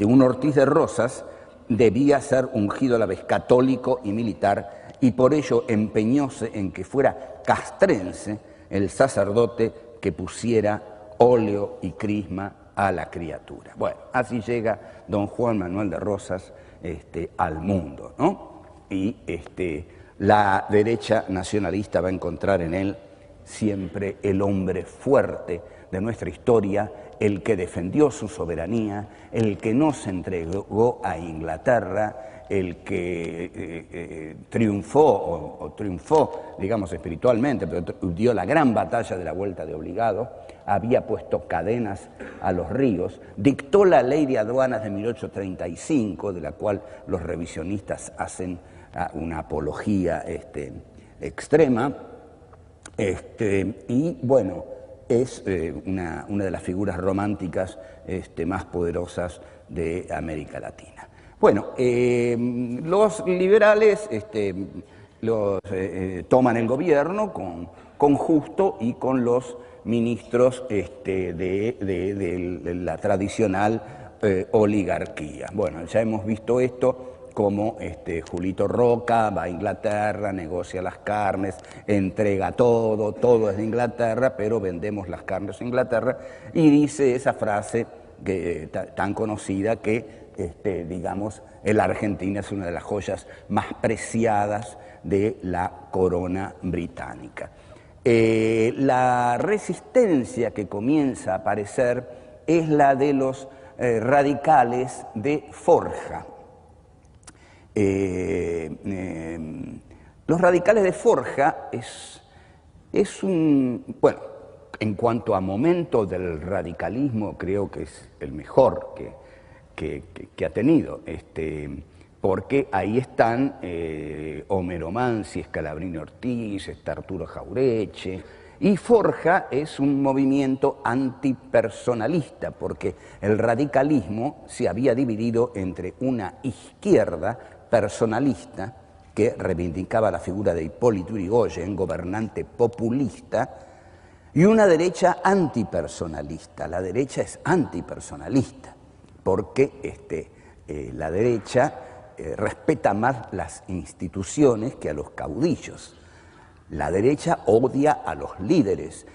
un Ortiz de Rosas debía ser ungido a la vez católico y militar, y por ello empeñóse en que fuera castrense el sacerdote que pusiera óleo y crisma a la criatura. Bueno, así llega don Juan Manuel de Rosas al mundo, ¿no? Y la derecha nacionalista va a encontrar en él siempre el hombre fuerte de nuestra historia, el que defendió su soberanía, el que no se entregó a Inglaterra, el que triunfó, digamos, espiritualmente, pero dio la gran batalla de la Vuelta de Obligado, había puesto cadenas a los ríos, dictó la ley de aduanas de 1835, de la cual los revisionistas hacen una apología extrema, y bueno, es una de las figuras románticas más poderosas de América Latina. Bueno, los liberales toman el gobierno con Justo y con los ministros de la tradicional oligarquía. Bueno, ya hemos visto esto, como Julito Roca va a Inglaterra, negocia las carnes, entrega todo es de Inglaterra, pero vendemos las carnes a Inglaterra, y dice esa frase tan conocida que, digamos, la Argentina es una de las joyas más preciadas de la corona británica. La resistencia que comienza a aparecer es la de los radicales de Forja. Los radicales de Forja es bueno, en cuanto a momento del radicalismo, creo que es el mejor que ha tenido, porque ahí están Homero Mansi, Scalabrini Ortiz, está Arturo Jaureche, y Forja es un movimiento antipersonalista, porque el radicalismo se había dividido entre una izquierda personalista, que reivindicaba la figura de Hipólito Yrigoyen, gobernante populista, y una derecha antipersonalista. La derecha es antipersonalista, porque la derecha respeta más las instituciones que a los caudillos. La derecha odia a los líderes.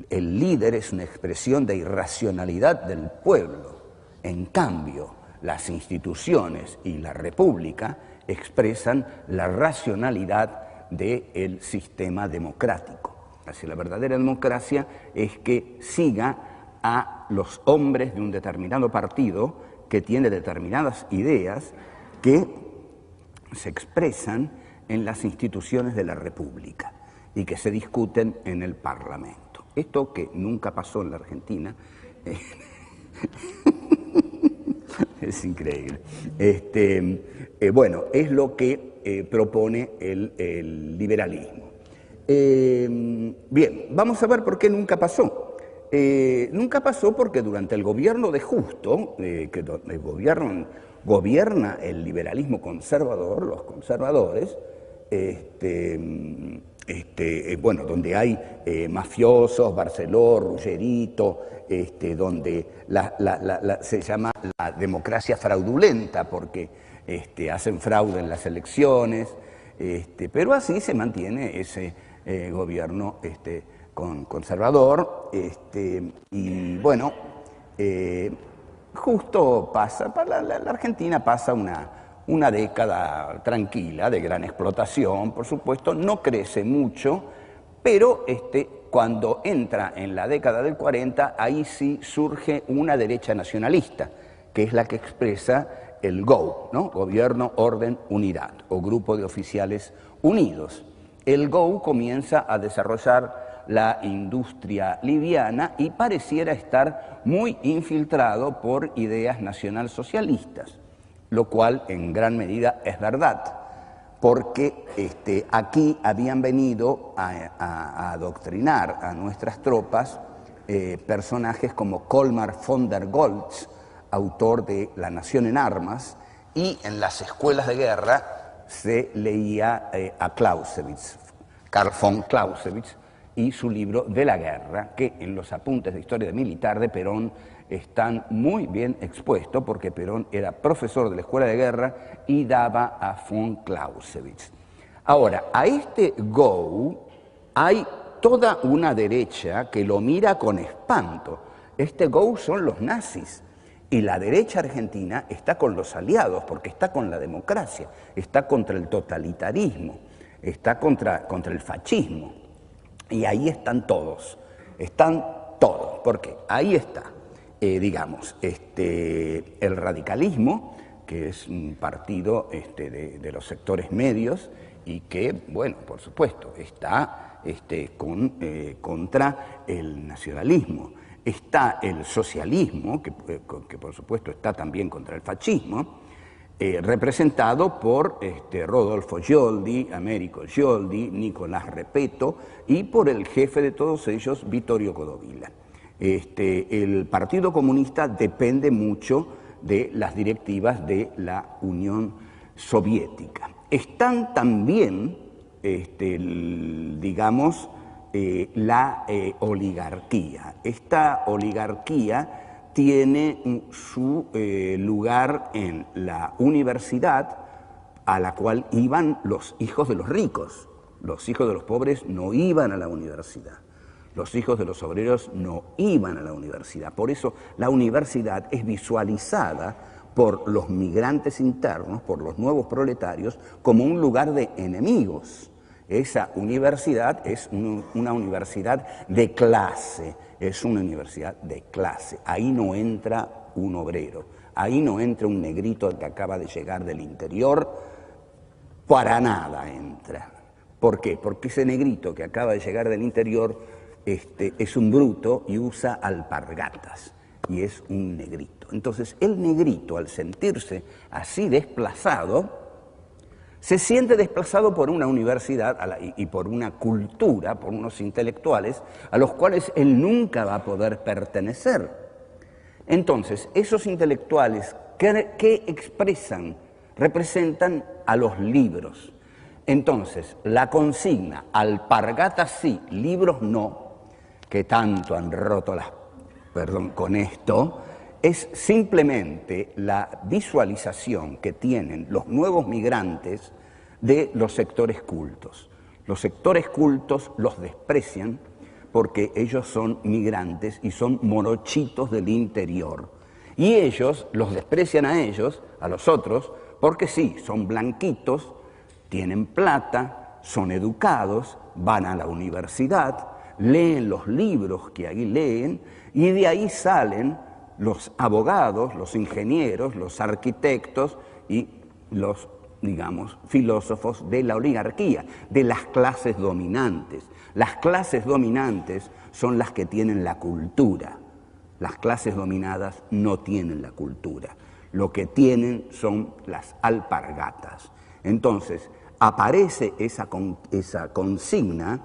El líder es una expresión de irracionalidad del pueblo. En cambio, las instituciones y la república expresan la racionalidad del sistema democrático. Así, la verdadera democracia es que siga a los hombres de un determinado partido que tiene determinadas ideas que se expresan en las instituciones de la república y que se discuten en el Parlamento. Esto que nunca pasó en la Argentina, es increíble. Bueno, es lo que propone el liberalismo. Bien, vamos a ver por qué nunca pasó. Nunca pasó porque durante el gobierno de Justo, que gobierna el liberalismo conservador, los conservadores, bueno, donde hay mafiosos, Barceló, Ruggerito, donde se llama la democracia fraudulenta, porque hacen fraude en las elecciones, pero así se mantiene ese gobierno conservador, y bueno, justo pasa, la Argentina pasa una década tranquila, de gran explotación, por supuesto, no crece mucho, pero cuando entra en la década del 40, ahí sí surge una derecha nacionalista, que es la que expresa el GO, ¿no? Gobierno, Orden, Unidad, o Grupo de Oficiales Unidos. El GO comienza a desarrollar la industria liviana y pareciera estar muy infiltrado por ideas nacionalsocialistas, lo cual en gran medida es verdad, porque aquí habían venido a adoctrinar a nuestras tropas personajes como Colmar von der Goltz, autor de La Nación en Armas, y en las escuelas de guerra se leía a Clausewitz, Karl von Clausewitz, y su libro De la guerra, que en los apuntes de historia militar de Perón están muy bien expuestos, porque Perón era profesor de la escuela de guerra y daba a von Clausewitz. Ahora, a este Go hay toda una derecha que lo mira con espanto. Este Go son los nazis. Y la derecha argentina está con los aliados, porque está con la democracia, está contra el totalitarismo, está contra el fascismo. Y ahí están todos, porque ahí está, digamos, el radicalismo, que es un partido de los sectores medios y que, bueno, por supuesto, está contra el nacionalismo. Está el socialismo, que por supuesto está también contra el fascismo, representado por Rodolfo Gioldi, Américo Gioldi, Nicolás Repetto y por el jefe de todos ellos, Vittorio Codovilla. El Partido Comunista depende mucho de las directivas de la Unión Soviética. Están también, digamos, la oligarquía. Esta oligarquía tiene su lugar en la universidad, a la cual iban los hijos de los ricos. Los hijos de los pobres no iban a la universidad. Los hijos de los obreros no iban a la universidad. Por eso la universidad es visualizada por los migrantes internos, por los nuevos proletarios, como un lugar de enemigos. Esa universidad es una universidad de clase, es una universidad de clase. Ahí no entra un obrero, ahí no entra un negrito que acaba de llegar del interior, para nada entra. ¿Por qué? Porque ese negrito que acaba de llegar del interior es un bruto y usa alpargatas, y es un negrito. Entonces el negrito, al sentirse así desplazado, se siente desplazado por una universidad y por una cultura, por unos intelectuales a los cuales él nunca va a poder pertenecer. Entonces, esos intelectuales que expresan, representan a los libros. Entonces, la consigna, alpargatas sí, libros no, que tanto han roto con esto, es simplemente la visualización que tienen los nuevos migrantes de los sectores cultos. Los sectores cultos los desprecian porque ellos son migrantes y son morochitos del interior. Y ellos los desprecian a ellos, a los otros, porque sí, son blanquitos, tienen plata, son educados, van a la universidad, leen los libros que ahí leen y de ahí salen los abogados, los ingenieros, los arquitectos y los, digamos, filósofos de la oligarquía, de las clases dominantes. Las clases dominantes son las que tienen la cultura. Las clases dominadas no tienen la cultura. Lo que tienen son las alpargatas. Entonces, aparece esa consigna,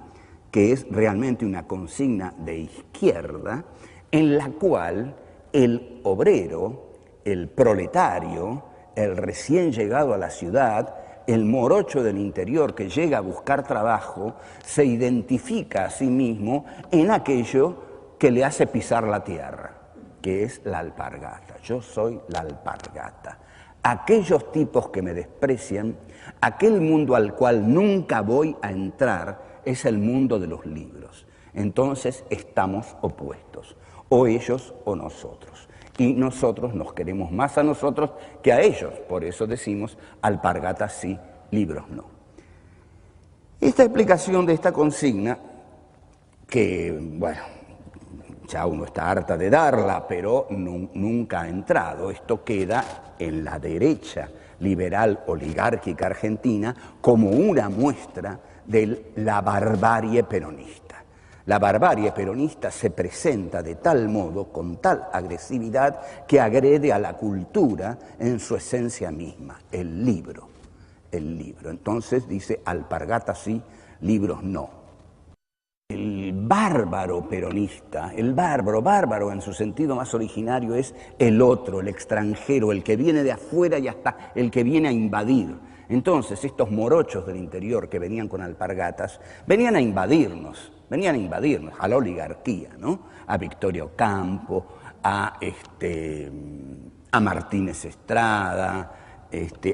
que es realmente una consigna de izquierda, en la cual el obrero, el proletario, el recién llegado a la ciudad, el morocho del interior que llega a buscar trabajo, se identifica a sí mismo en aquello que le hace pisar la tierra, que es la alpargata. Yo soy la alpargata. Aquellos tipos que me desprecian, aquel mundo al cual nunca voy a entrar, es el mundo de los libros. Entonces estamos opuestos, o ellos o nosotros. Y nosotros nos queremos más a nosotros que a ellos. Por eso decimos alpargatas sí, libros no. Esta explicación de esta consigna, que, bueno, ya uno está harta de darla, pero nunca ha entrado. Esto queda en la derecha liberal oligárquica argentina como una muestra de la barbarie peronista. La barbarie peronista se presenta de tal modo, con tal agresividad, que agrede a la cultura en su esencia misma, el libro. Entonces dice, alpargatas sí, libros no. El bárbaro peronista, el bárbaro en su sentido más originario es el otro, el extranjero, el que viene de afuera y hasta el que viene a invadir. Entonces estos morochos del interior que venían con alpargatas venían a invadirnos a la oligarquía, ¿no? A Victoria Ocampo, a Martínez Estrada,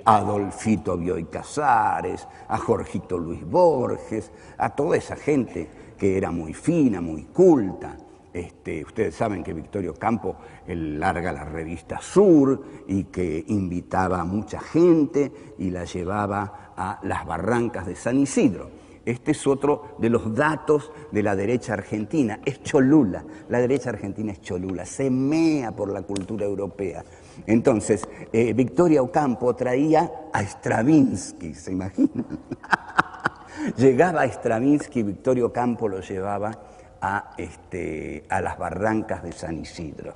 a Adolfito Bioy Casares, a Jorgito Luis Borges, a toda esa gente que era muy fina, muy culta. Ustedes saben que Victorio Ocampo larga la revista Sur y que invitaba a mucha gente y la llevaba a las barrancas de San Isidro. Este es otro de los datos de la derecha argentina, es cholula, la derecha argentina es cholula, se mea por la cultura europea. Entonces, Victoria Ocampo traía a Stravinsky, ¿se imaginan? Llegaba a Stravinsky, Victorio Ocampo lo llevaba a las barrancas de San Isidro.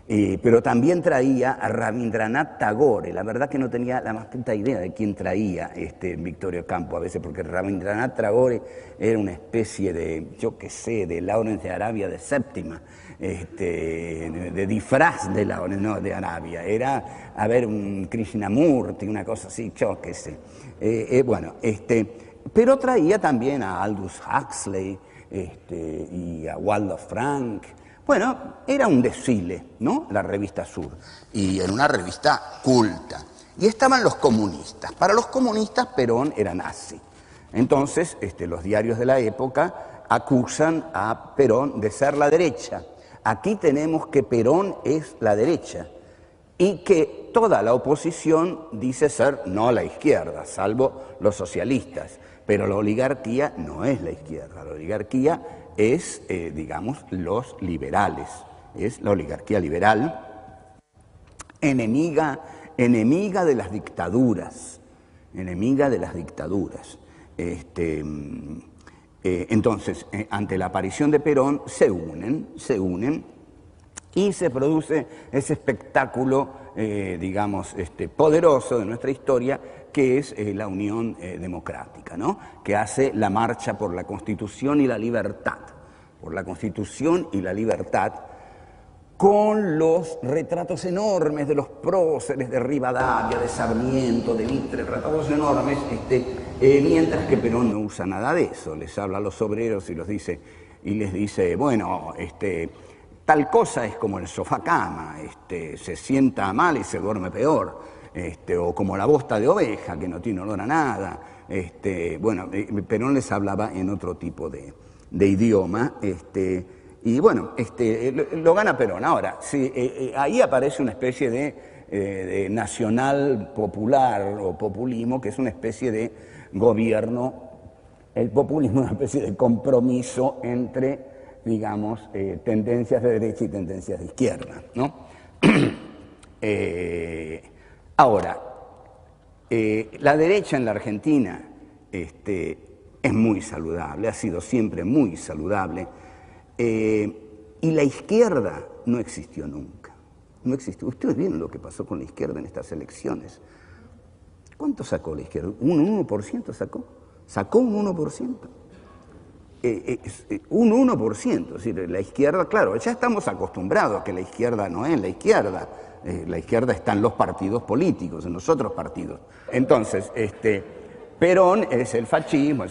Pero también traía a Rabindranath Tagore. La verdad que no tenía la más puta idea de quién traía Victorio Ocampo a veces, porque Rabindranath Tagore era una especie de, yo qué sé, de Lawrence de Arabia de séptima, de disfraz de Lawrence, no, de Arabia. Era, a ver, un Krishnamurti, una cosa así, yo qué sé. Pero traía también a Aldous Huxley y a Waldo Frank. Bueno, era un desfile, ¿no? La revista Sur. Y era una revista culta. Y estaban los comunistas. Para los comunistas, Perón era nazi. Entonces, los diarios de la época acusan a Perón de ser la derecha. Aquí tenemos que Perón es la derecha. Y que toda la oposición dice ser no la izquierda, salvo los socialistas. Pero la oligarquía no es la izquierda, la oligarquía es, digamos, los liberales, es la oligarquía liberal, enemiga de las dictaduras, Entonces, ante la aparición de Perón, se unen y se produce ese espectáculo, digamos, poderoso de nuestra historia, que es la Unión Democrática, ¿no? Que hace la marcha por la Constitución y la libertad, con los retratos enormes de los próceres de Rivadavia, de Sarmiento, de Mitre, retratos enormes, mientras que Perón no usa nada de eso, les habla a los obreros y les dice, bueno, tal cosa es como el sofá-cama, se sienta mal y se duerme peor. O como la bosta de oveja, que no tiene olor a nada. Perón les hablaba en otro tipo de idioma, y bueno, lo gana Perón. Ahora, ahí aparece una especie de nacional popular o populismo, que es una especie de gobierno. El populismo es una especie de compromiso entre, digamos, tendencias de derecha y tendencias de izquierda, ¿no? Ahora, la derecha en la Argentina es muy saludable, ha sido siempre muy saludable, y la izquierda no existió nunca. No existió. Ustedes vieron lo que pasó con la izquierda en estas elecciones. ¿Cuánto sacó la izquierda? ¿Un 1% sacó? ¿Sacó un 1%? Un 1%, es decir, la izquierda, claro, ya estamos acostumbrados a que la izquierda no es la izquierda. La izquierda está en los partidos políticos, en los otros partidos. Entonces, Perón es el fascismo,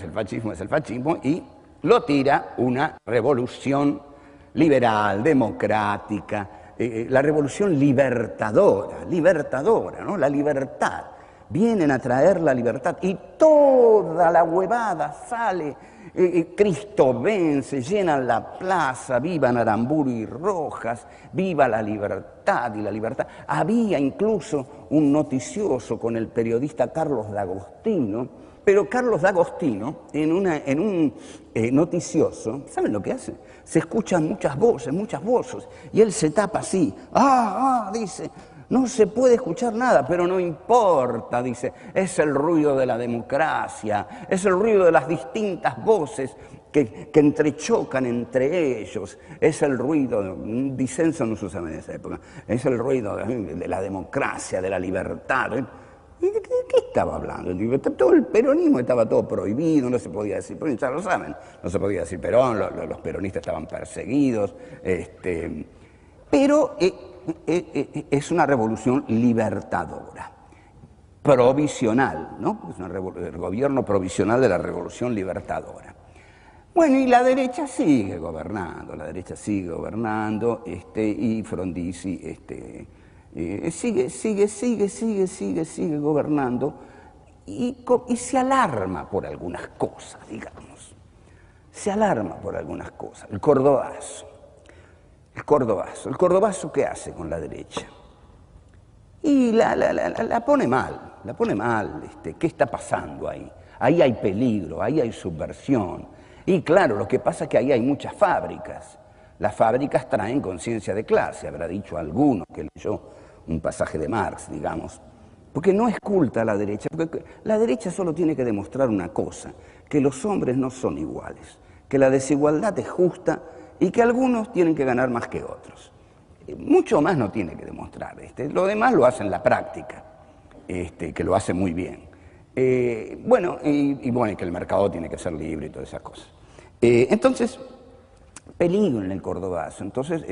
y lo tira una revolución liberal, democrática, la revolución libertadora, ¿no? La libertad. Vienen a traer la libertad y toda la huevada sale. Cristo vence, llenan la plaza, vivan Aramburu y Rojas, viva la libertad y la libertad. Había incluso un noticioso con el periodista Carlos D'Agostino, pero Carlos D'Agostino, en un noticioso, ¿saben lo que hace? Se escuchan muchas voces, y él se tapa así, dice, no se puede escuchar nada, pero no importa, dice, es el ruido de la democracia, es el ruido de las distintas voces que entrechocan entre ellos, es el ruido, disenso no se usaba en esa época, es el ruido de la democracia, de la libertad. ¿Y de qué estaba hablando? Digo, todo el peronismo estaba todo prohibido, no se podía decir, pero ya lo saben, no se podía decir Perón, los peronistas estaban perseguidos, pero es una revolución libertadora, provisional, ¿no? Es el gobierno provisional de la revolución libertadora. Bueno, y la derecha sigue gobernando, y Frondizi sigue gobernando y se alarma por algunas cosas, digamos. Se alarma por algunas cosas. El Cordobazo, ¿qué hace con la derecha? Y la pone mal, ¿qué está pasando ahí? Ahí hay peligro, ahí hay subversión. Y claro, lo que pasa es que ahí hay muchas fábricas. Las fábricas traen conciencia de clase, habrá dicho alguno que leyó un pasaje de Marx, digamos. Porque no es culta la derecha, porque la derecha solo tiene que demostrar una cosa, que los hombres no son iguales, que la desigualdad es justa y que algunos tienen que ganar más que otros. Mucho más no tiene que demostrar. Lo demás lo hace en la práctica, que lo hace muy bien. Bueno, y que el mercado tiene que ser libre y todas esas cosas. Entonces, peligro en el Cordobazo. Entonces,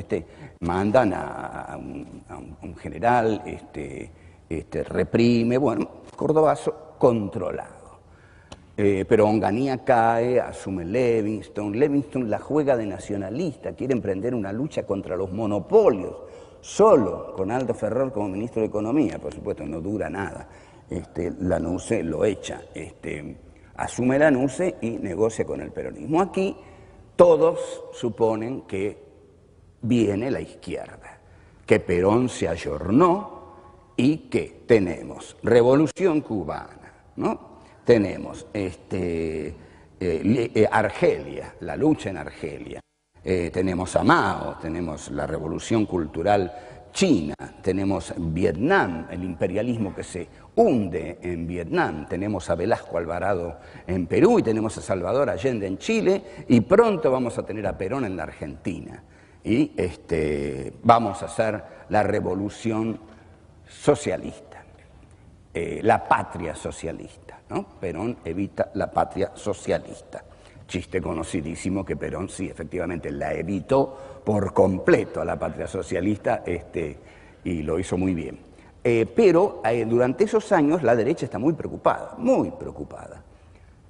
mandan a un general, reprime, bueno, Cordobazo controlado. Pero Onganía cae, asume Levingston la juega de nacionalista, quiere emprender una lucha contra los monopolios, solo con Aldo Ferrer como ministro de Economía, por supuesto, no dura nada. Lanusse lo echa, asume Lanusse y negocia con el peronismo. Aquí todos suponen que viene la izquierda, que Perón se ayornó y que tenemos revolución cubana, ¿no? Tenemos Argelia, la lucha en Argelia, tenemos a Mao, tenemos la revolución cultural china, tenemos Vietnam, el imperialismo que se hunde en Vietnam, tenemos a Velasco Alvarado en Perú y tenemos a Salvador Allende en Chile y pronto vamos a tener a Perón en la Argentina y vamos a hacer la revolución socialista, la patria socialista, ¿no? Perón evita la patria socialista. Chiste conocidísimo que Perón sí, efectivamente, la evitó por completo a la patria socialista y lo hizo muy bien. Pero durante esos años la derecha está muy preocupada.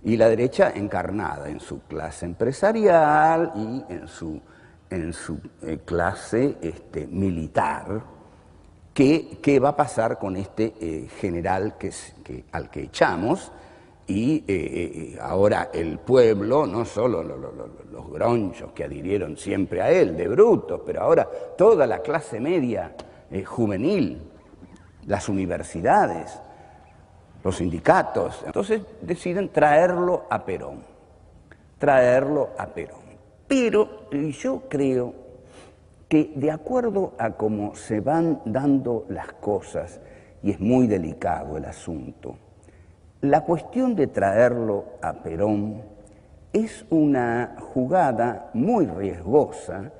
Y la derecha encarnada en su clase empresarial y en su clase militar. ¿Qué va a pasar con este general al que echamos? Y ahora el pueblo, no solo los gronchos que adhirieron siempre a él, de brutos, pero ahora toda la clase media juvenil, las universidades, los sindicatos, entonces deciden traerlo a Perón. Pero yo creo que de acuerdo a cómo se van dando las cosas, y es muy delicado el asunto, la cuestión de traerlo a Perón es una jugada muy riesgosa,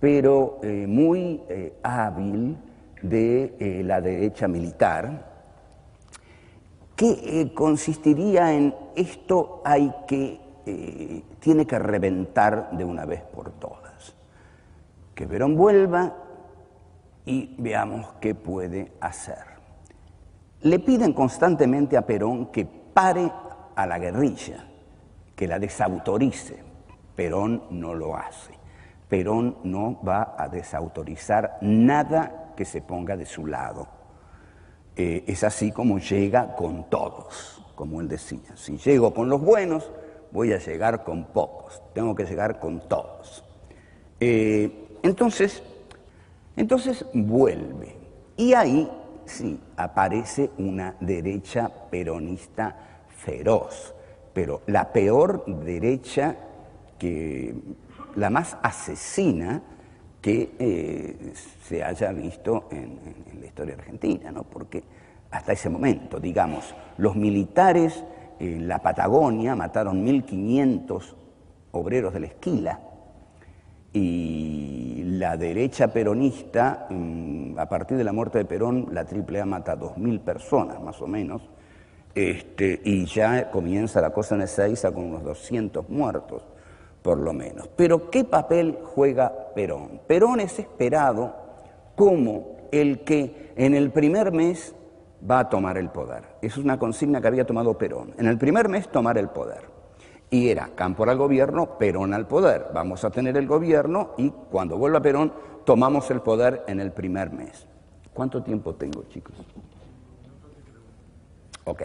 pero muy hábil de la derecha militar, que consistiría en esto tiene que reventar de una vez por todas. Que Perón vuelva y veamos qué puede hacer. Le piden constantemente a Perón que pare a la guerrilla, que la desautorice. Perón no lo hace. Perón no va a desautorizar nada que se ponga de su lado. Es así como llega con todos, como él decía. Si llego con los buenos, voy a llegar con pocos. Tengo que llegar con todos. Entonces vuelve. Y ahí sí aparece una derecha peronista feroz, pero la peor derecha, la más asesina que se haya visto en la historia argentina, ¿no? Porque hasta ese momento, digamos, los militares en la Patagonia mataron 1.500 obreros de la Esquila Y la derecha peronista, a partir de la muerte de Perón, la AAA mata a 2.000 personas más o menos, y ya comienza la cosa en Ezeiza con unos 200 muertos, por lo menos. Pero ¿qué papel juega Perón? Perón es esperado como el que en el primer mes va a tomar el poder. Esa es una consigna que había tomado Perón. En el primer mes tomar el poder. Y era Cámpora al gobierno, Perón al poder. Vamos a tener el gobierno y cuando vuelva Perón tomamos el poder en el primer mes. ¿Cuánto tiempo tengo, chicos? Ok.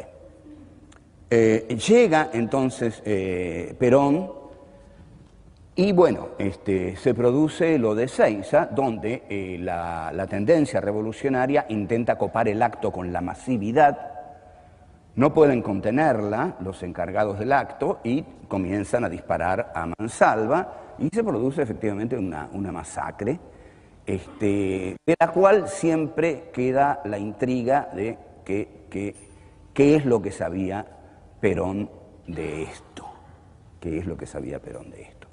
Llega entonces Perón y bueno, se produce lo de Ezeiza, donde la tendencia revolucionaria intenta copar el acto con la masividad. No pueden contenerla los encargados del acto y comienzan a disparar a mansalva y se produce efectivamente una masacre, de la cual siempre queda la intriga de qué es lo que sabía Perón de esto. ¿Qué es lo que sabía Perón de esto?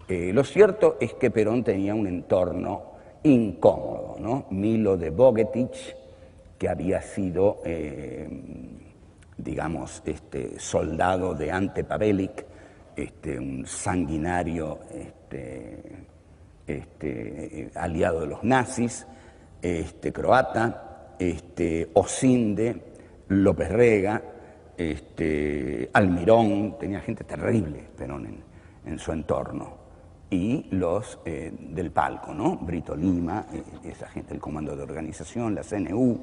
Lo cierto es que Perón tenía un entorno incómodo, ¿no? Milo de Bogetich, que había sido digamos, soldado de Ante Pavelic, un sanguinario aliado de los nazis, croata, Osinde, López Rega, Almirón, tenía gente terrible, Perón, en su entorno. Y los del palco, ¿no? Brito Lima, esa gente, el Comando de Organización, la CNU.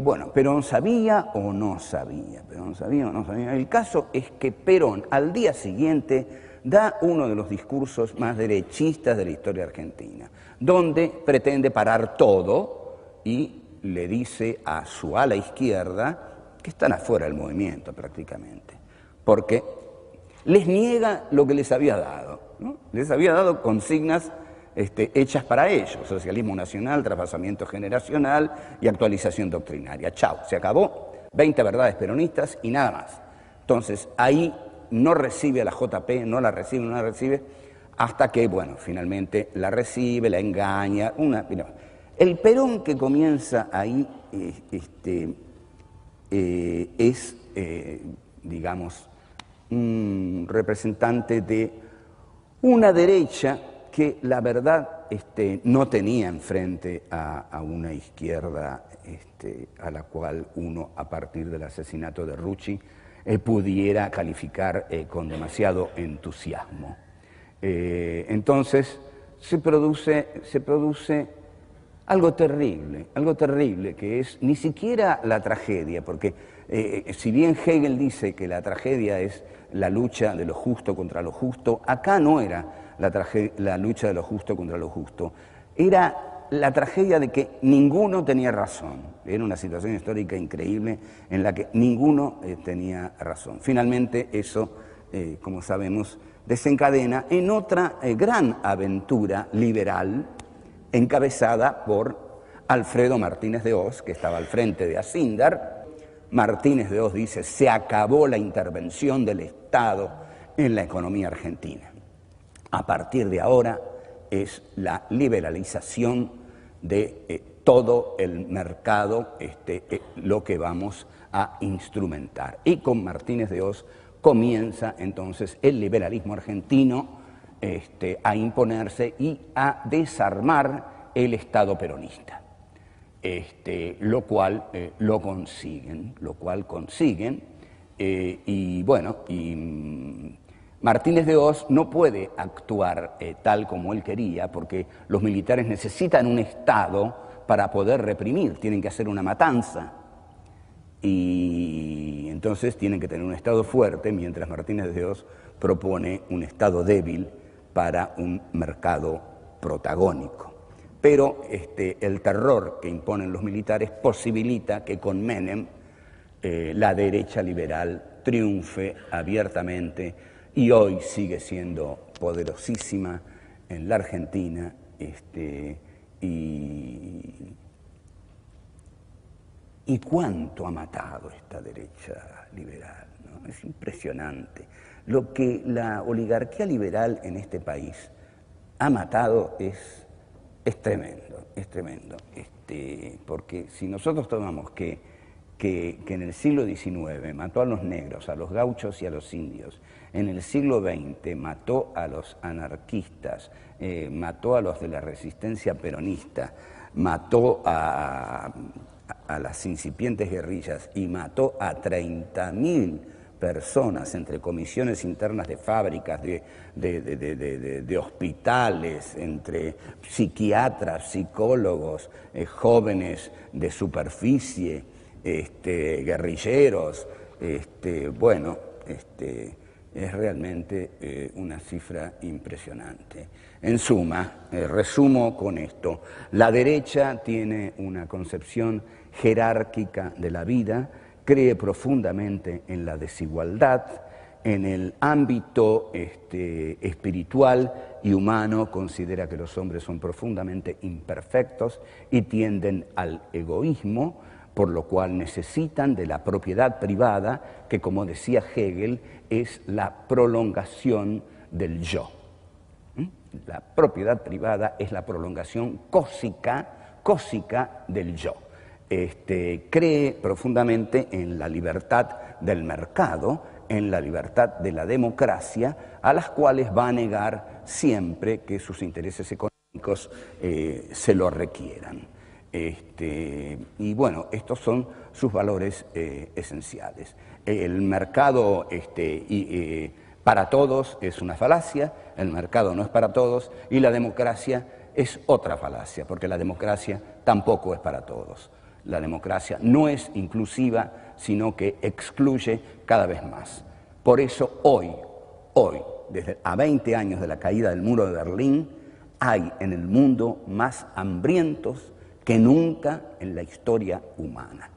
Bueno, Perón sabía o no sabía, Perón sabía o no sabía. El caso es que Perón al día siguiente da uno de los discursos más derechistas de la historia argentina, donde pretende parar todo y le dice a su ala izquierda que están afuera del movimiento prácticamente, porque les niega lo que les había dado, ¿no? Les había dado consignas hechas para ellos: socialismo nacional, traspasamiento generacional y actualización doctrinaria. Chao, se acabó, 20 verdades peronistas y nada más. Entonces, ahí no recibe a la JP, no la recibe, hasta que, bueno, finalmente la recibe, la engaña. El Perón que comienza ahí es, digamos, un representante de una derecha que la verdad no tenía enfrente a una izquierda a la cual uno, a partir del asesinato de Rucci, pudiera calificar con demasiado entusiasmo. Entonces se produce algo terrible, que es ni siquiera la tragedia, porque si bien Hegel dice que la tragedia es la lucha de lo justo contra lo justo, acá no era la lucha de lo justo contra lo justo, era la tragedia de que ninguno tenía razón. Era una situación histórica increíble en la que ninguno tenía razón. Finalmente eso, como sabemos, desencadena en otra gran aventura liberal encabezada por Alfredo Martínez de Oz, que estaba al frente de Asíndar. Martínez de Oz dice: se acabó la intervención del Estado en la economía argentina. A partir de ahora es la liberalización de todo el mercado, lo que vamos a instrumentar. Y con Martínez de Oz comienza entonces el liberalismo argentino a imponerse y a desarmar el Estado peronista, lo cual consiguen, y bueno, Martínez de Oz no puede actuar tal como él quería, porque los militares necesitan un Estado para poder reprimir, tienen que hacer una matanza, y entonces tienen que tener un Estado fuerte, mientras Martínez de Oz propone un Estado débil para un mercado protagónico. Pero el terror que imponen los militares posibilita que con Menem la derecha liberal triunfe abiertamente y hoy sigue siendo poderosísima en la Argentina, y cuánto ha matado esta derecha liberal, ¿no? Es impresionante lo que la oligarquía liberal en este país ha matado es tremendo, es tremendo. Porque si nosotros tomamos que en el siglo XIX mató a los negros, a los gauchos y a los indios, en el siglo XX mató a los anarquistas, mató a los de la resistencia peronista, mató a las incipientes guerrillas y mató a 30.000 personas entre comisiones internas de fábricas, de hospitales, entre psiquiatras, psicólogos, jóvenes de superficie, guerrilleros, bueno, es realmente una cifra impresionante. En suma, resumo con esto, la derecha tiene una concepción jerárquica de la vida, cree profundamente en la desigualdad, en el ámbito espiritual y humano considera que los hombres son profundamente imperfectos y tienden al egoísmo, por lo cual necesitan de la propiedad privada, que como decía Hegel, es la prolongación del yo. La propiedad privada es la prolongación cósica del yo. Cree profundamente en la libertad del mercado, en la libertad de la democracia, a las cuales va a negar siempre que sus intereses económicos se lo requieran. Y bueno, estos son sus valores esenciales. El mercado para todos es una falacia, el mercado no es para todos, y la democracia es otra falacia, porque la democracia tampoco es para todos. La democracia no es inclusiva, sino que excluye cada vez más. Por eso hoy, desde a 20 años de la caída del muro de Berlín, hay en el mundo más hambrientos que nunca en la historia humana.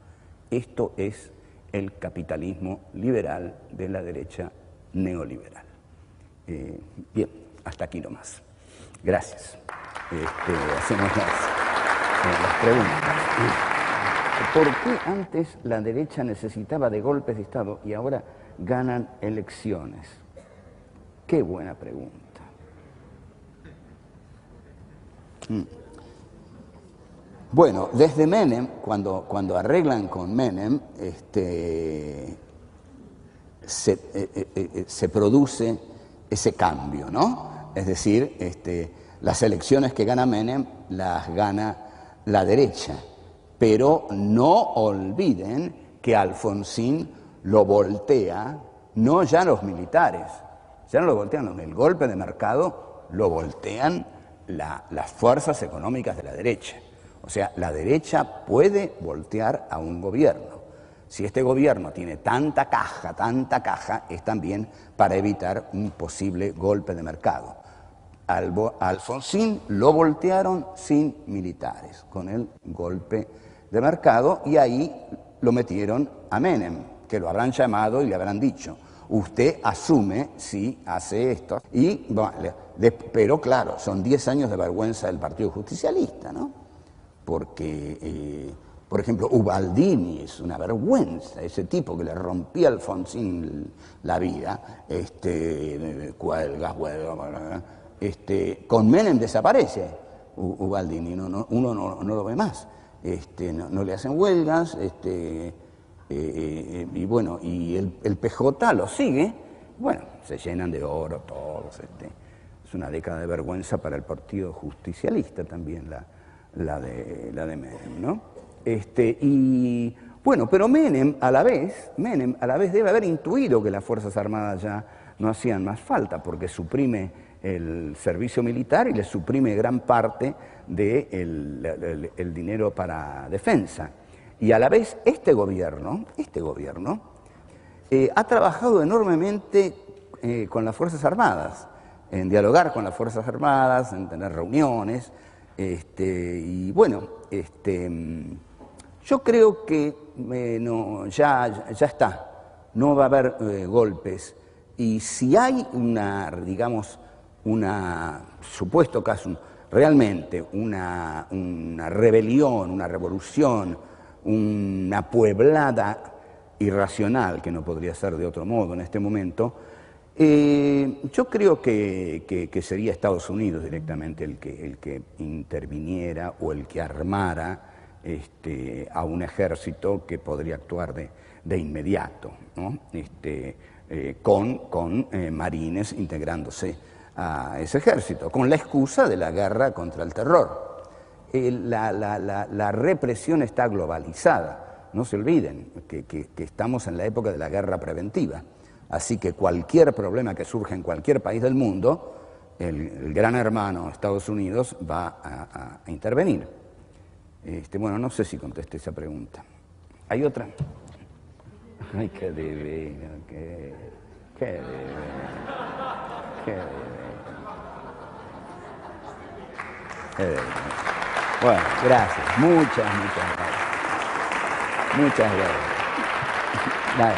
Esto es el capitalismo liberal de la derecha neoliberal. Bien, hasta aquí nomás. Gracias. Hacemos las preguntas. ¿Por qué antes la derecha necesitaba de golpes de Estado y ahora ganan elecciones? Qué buena pregunta. Bueno, desde Menem, cuando arreglan con Menem, se produce ese cambio, ¿no? Es decir, las elecciones que gana Menem las gana la derecha, pero no olviden que Alfonsín lo voltea, no ya los militares, ya no lo voltean, el golpe de mercado lo voltean las fuerzas económicas de la derecha. O sea, la derecha puede voltear a un gobierno. Si este gobierno tiene tanta caja, es también para evitar un posible golpe de mercado. Alfonsín lo voltearon sin militares, con el golpe de mercado, y ahí lo metieron a Menem, que lo habrán llamado y le habrán dicho, usted asume si hace esto. Y, bueno, pero claro, son 10 años de vergüenza del Partido Justicialista, ¿no? Porque, por ejemplo, Ubaldini es una vergüenza, ese tipo que le rompía a Alfonsín la vida, cuelgas, con Menem desaparece Ubaldini, uno no lo ve más, no le hacen huelgas, y bueno, y el PJ lo sigue, bueno, se llenan de oro todos, es una década de vergüenza para el Partido Justicialista también la de Menem, ¿no? Y bueno, pero Menem a la vez debe haber intuido que las Fuerzas Armadas ya no hacían más falta, porque suprime el servicio militar y le suprime gran parte del dinero para defensa. Y a la vez este gobierno ha trabajado enormemente con las Fuerzas Armadas, en dialogar con las Fuerzas Armadas, en tener reuniones, y bueno, yo creo que ya está, no va a haber golpes, y si hay supuesto caso, realmente una rebelión, una revolución, una pueblada irracional, que no podría ser de otro modo en este momento, Yo creo que sería Estados Unidos directamente el que interviniera o el que armara a un ejército que podría actuar de inmediato, ¿no? Con marines integrándose a ese ejército, con la excusa de la guerra contra el terror. La represión está globalizada, no se olviden que estamos en la época de la guerra preventiva, así que cualquier problema que surja en cualquier país del mundo, el gran hermano Estados Unidos va a intervenir. Bueno, no sé si contesté esa pregunta. ¿Hay otra? Ay, qué divino, qué divino, qué divino. Bueno, gracias, muchas gracias. Muchas gracias. Dale.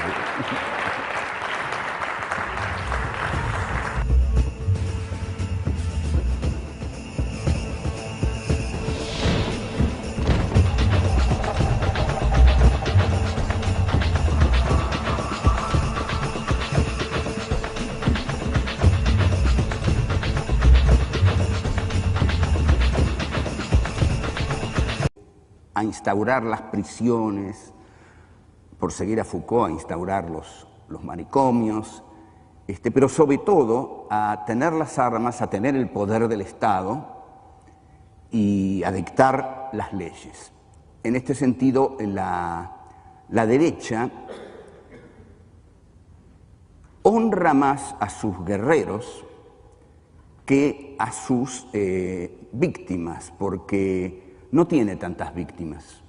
A instaurar las prisiones, por seguir a Foucault, a instaurar los manicomios, pero sobre todo a tener las armas, a tener el poder del Estado y a dictar las leyes. En este sentido, la derecha honra más a sus guerreros que a sus víctimas, porque no tiene tantas víctimas.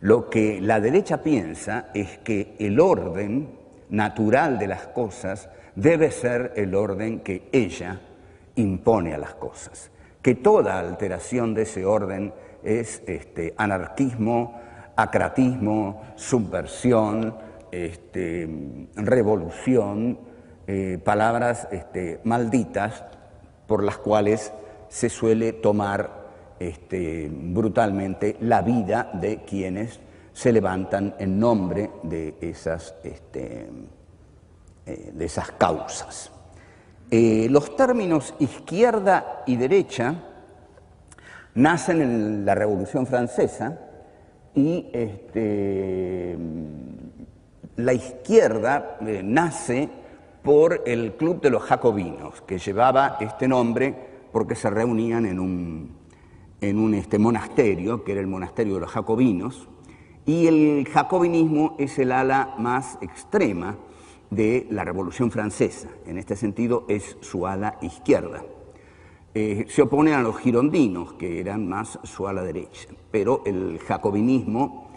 Lo que la derecha piensa es que el orden natural de las cosas debe ser el orden que ella impone a las cosas, que toda alteración de ese orden es anarquismo, acratismo, subversión, revolución, palabras malditas por las cuales se suele tomar brutalmente la vida de quienes se levantan en nombre de esas causas. Los términos izquierda y derecha nacen en la Revolución Francesa y la izquierda nace por el Club de los Jacobinos, que llevaba este nombre porque se reunían en un monasterio, que era el monasterio de los Jacobinos, y el jacobinismo es el ala más extrema de la Revolución Francesa. En este sentido es su ala izquierda. Se oponen a los girondinos, que eran más su ala derecha, pero el jacobinismo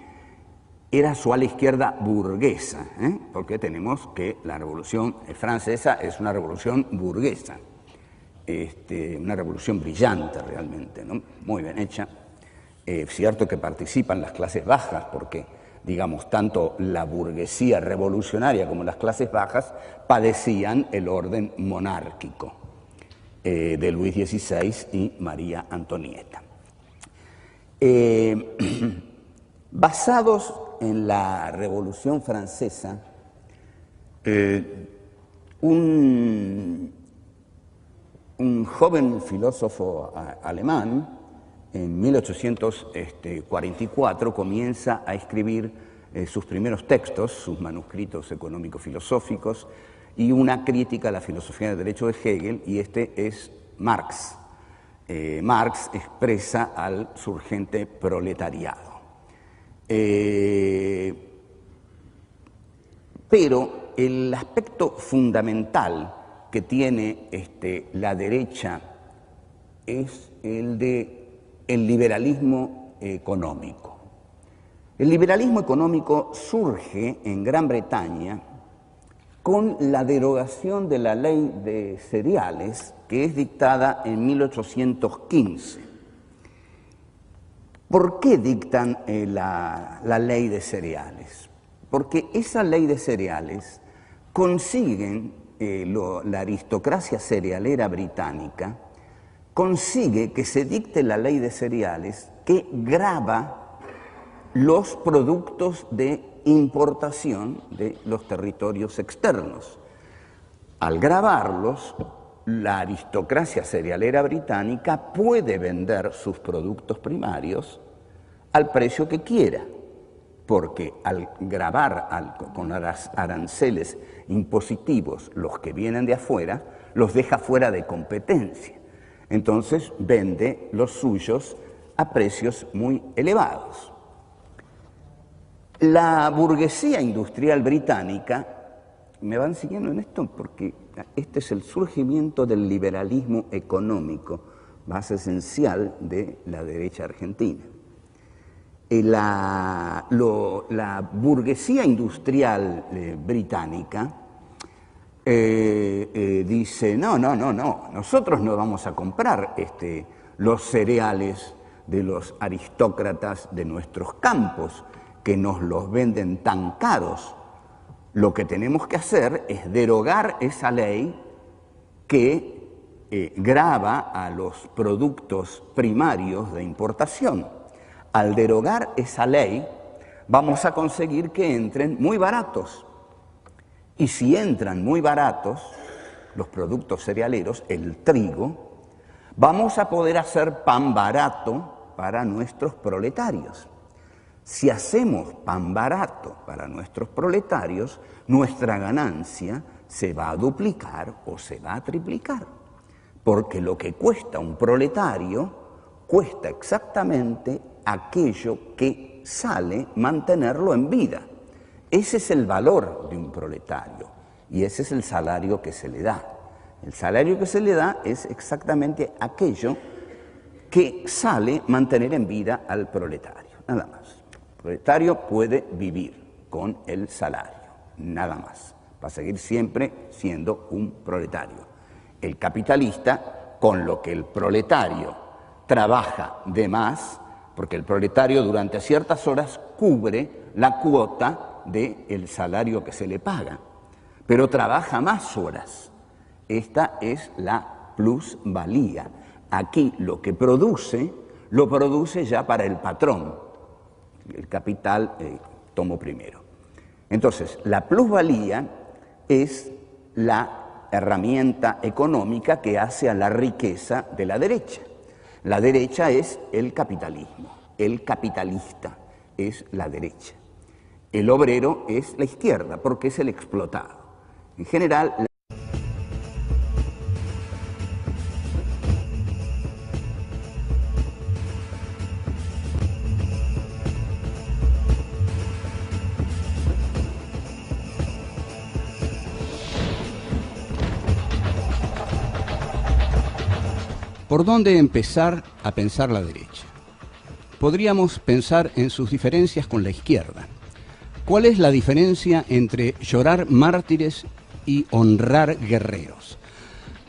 era su ala izquierda burguesa, porque tenemos que la Revolución Francesa es una revolución burguesa. Una revolución brillante realmente, ¿no? Muy bien hecha. Cierto que participan las clases bajas, porque, digamos, tanto la burguesía revolucionaria como las clases bajas padecían el orden monárquico de Luis XVI y María Antonieta. Basados en la Revolución Francesa, un joven filósofo alemán, en 1844, comienza a escribir sus primeros textos, sus manuscritos económico-filosóficos, y una crítica a la filosofía del derecho de Hegel, y es Marx. Marx expresa al surgente proletariado. Pero el aspecto fundamental que tiene la derecha es el de el liberalismo económico. El liberalismo económico surge en Gran Bretaña con la derogación de la ley de cereales, que es dictada en 1815. ¿Por qué dictan la ley de cereales? Porque esa ley de cereales consiguen la aristocracia cerealera británica consigue que se dicte la ley de cereales que grava los productos de importación de los territorios externos. Al gravarlos, la aristocracia cerealera británica puede vender sus productos primarios al precio que quiera, porque al gravar con aranceles impositivos los que vienen de afuera, los deja fuera de competencia. Entonces vende los suyos a precios muy elevados. La burguesía industrial británica, ¿me van siguiendo en esto? Porque este es el surgimiento del liberalismo económico, base esencial de la derecha argentina. La burguesía industrial británica dice, no, nosotros no vamos a comprar los cereales de los aristócratas de nuestros campos, que nos los venden tan caros. Lo que tenemos que hacer es derogar esa ley que grava a los productos primarios de importación. Al derogar esa ley, vamos a conseguir que entren muy baratos. Y si entran muy baratos los productos cerealeros, el trigo, vamos a poder hacer pan barato para nuestros proletarios. Si hacemos pan barato para nuestros proletarios, nuestra ganancia se va a duplicar o se va a triplicar. Porque lo que cuesta un proletario cuesta exactamente aquello que sale mantenerlo en vida. Ese es el valor de un proletario y ese es el salario que se le da. El salario que se le da es exactamente aquello que sale mantener en vida al proletario, nada más. El proletario puede vivir con el salario, nada más. Va a seguir siempre siendo un proletario. El capitalista, con lo que el proletario trabaja de más, porque el proletario durante ciertas horas cubre la cuota del salario que se le paga, pero trabaja más horas. Esta es la plusvalía. Aquí lo que produce, lo produce ya para el patrón. El capital, tomo primero. Entonces, la plusvalía es la herramienta económica que hace a la riqueza de la derecha. La derecha es el capitalismo, el capitalista es la derecha. El obrero es la izquierda, porque es el explotado. En general, ¿Por dónde empezar a pensar la derecha? Podríamos pensar en sus diferencias con la izquierda. ¿Cuál es la diferencia entre llorar mártires y honrar guerreros?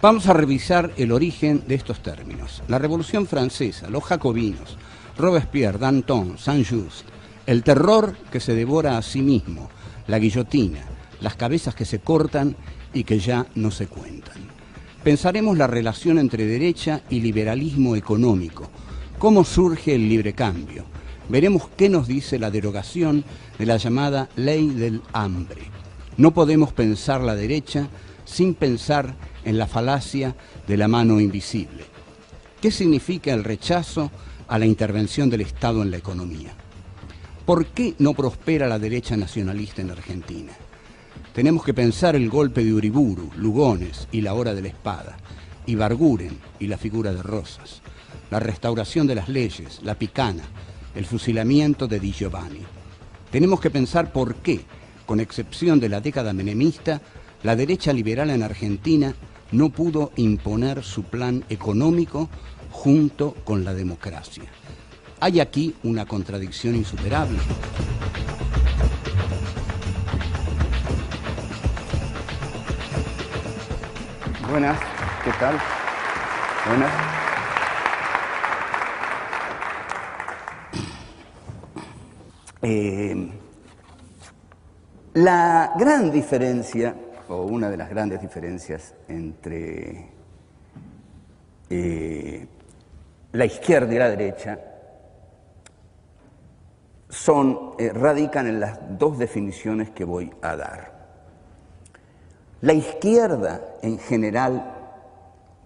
Vamos a revisar el origen de estos términos. La Revolución Francesa, los jacobinos, Robespierre, Danton, Saint-Just, el terror que se devora a sí mismo, la guillotina, las cabezas que se cortan y que ya no se cuentan. Pensaremos la relación entre derecha y liberalismo económico, cómo surge el libre cambio. Veremos qué nos dice la derogación de la llamada ley del hambre. No podemos pensar la derecha sin pensar en la falacia de la mano invisible. ¿Qué significa el rechazo a la intervención del Estado en la economía? ¿Por qué no prospera la derecha nacionalista en Argentina? Tenemos que pensar el golpe de Uriburu, Lugones y la hora de la espada, Ibarguren y la figura de Rosas, la restauración de las leyes, la picana, el fusilamiento de Di Giovanni. Tenemos que pensar por qué, con excepción de la década menemista, la derecha liberal en Argentina no pudo imponer su plan económico junto con la democracia. Hay aquí una contradicción insuperable. Buenas, ¿qué tal? Buenas. La gran diferencia, o una de las grandes diferencias entre la izquierda y la derecha radican en las dos definiciones que voy a dar. La izquierda en general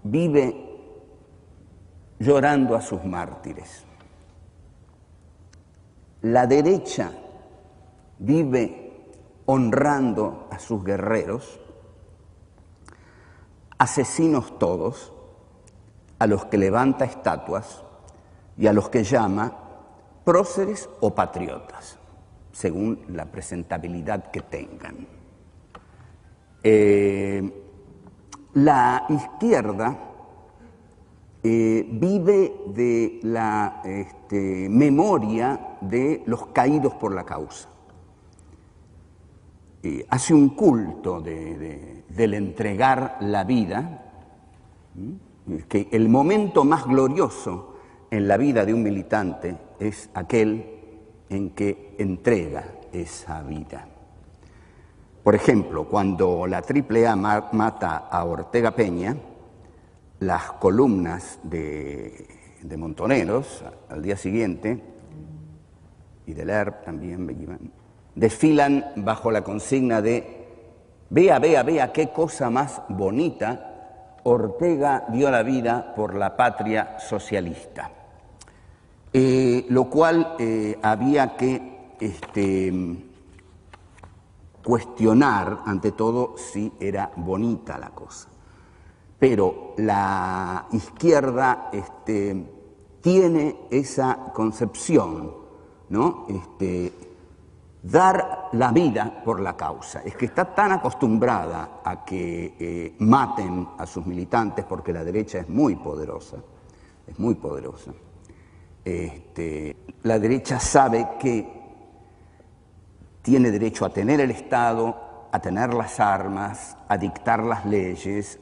vive llorando a sus mártires. La derecha vive honrando a sus guerreros, asesinos todos, a los que levanta estatuas y a los que llama próceres o patriotas, según la presentabilidad que tengan. La izquierda vive de la memoria de los caídos por la causa. Hace un culto del entregar la vida, que el momento más glorioso en la vida de un militante es aquel en que entrega esa vida. Por ejemplo, cuando la AAA mata a Ortega Peña, las columnas de Montoneros al día siguiente, y del ERP también, desfilan bajo la consigna de vea, vea, vea qué cosa más bonita, Ortega dio la vida por la patria socialista. Lo cual había que cuestionar, ante todo, si era bonita la cosa. Pero la izquierda tiene esa concepción, ¿no? Dar la vida por la causa. Es que está tan acostumbrada a que maten a sus militantes, porque la derecha es muy poderosa, es muy poderosa. La derecha sabe que tiene derecho a tener el Estado, a tener las armas, a dictar las leyes,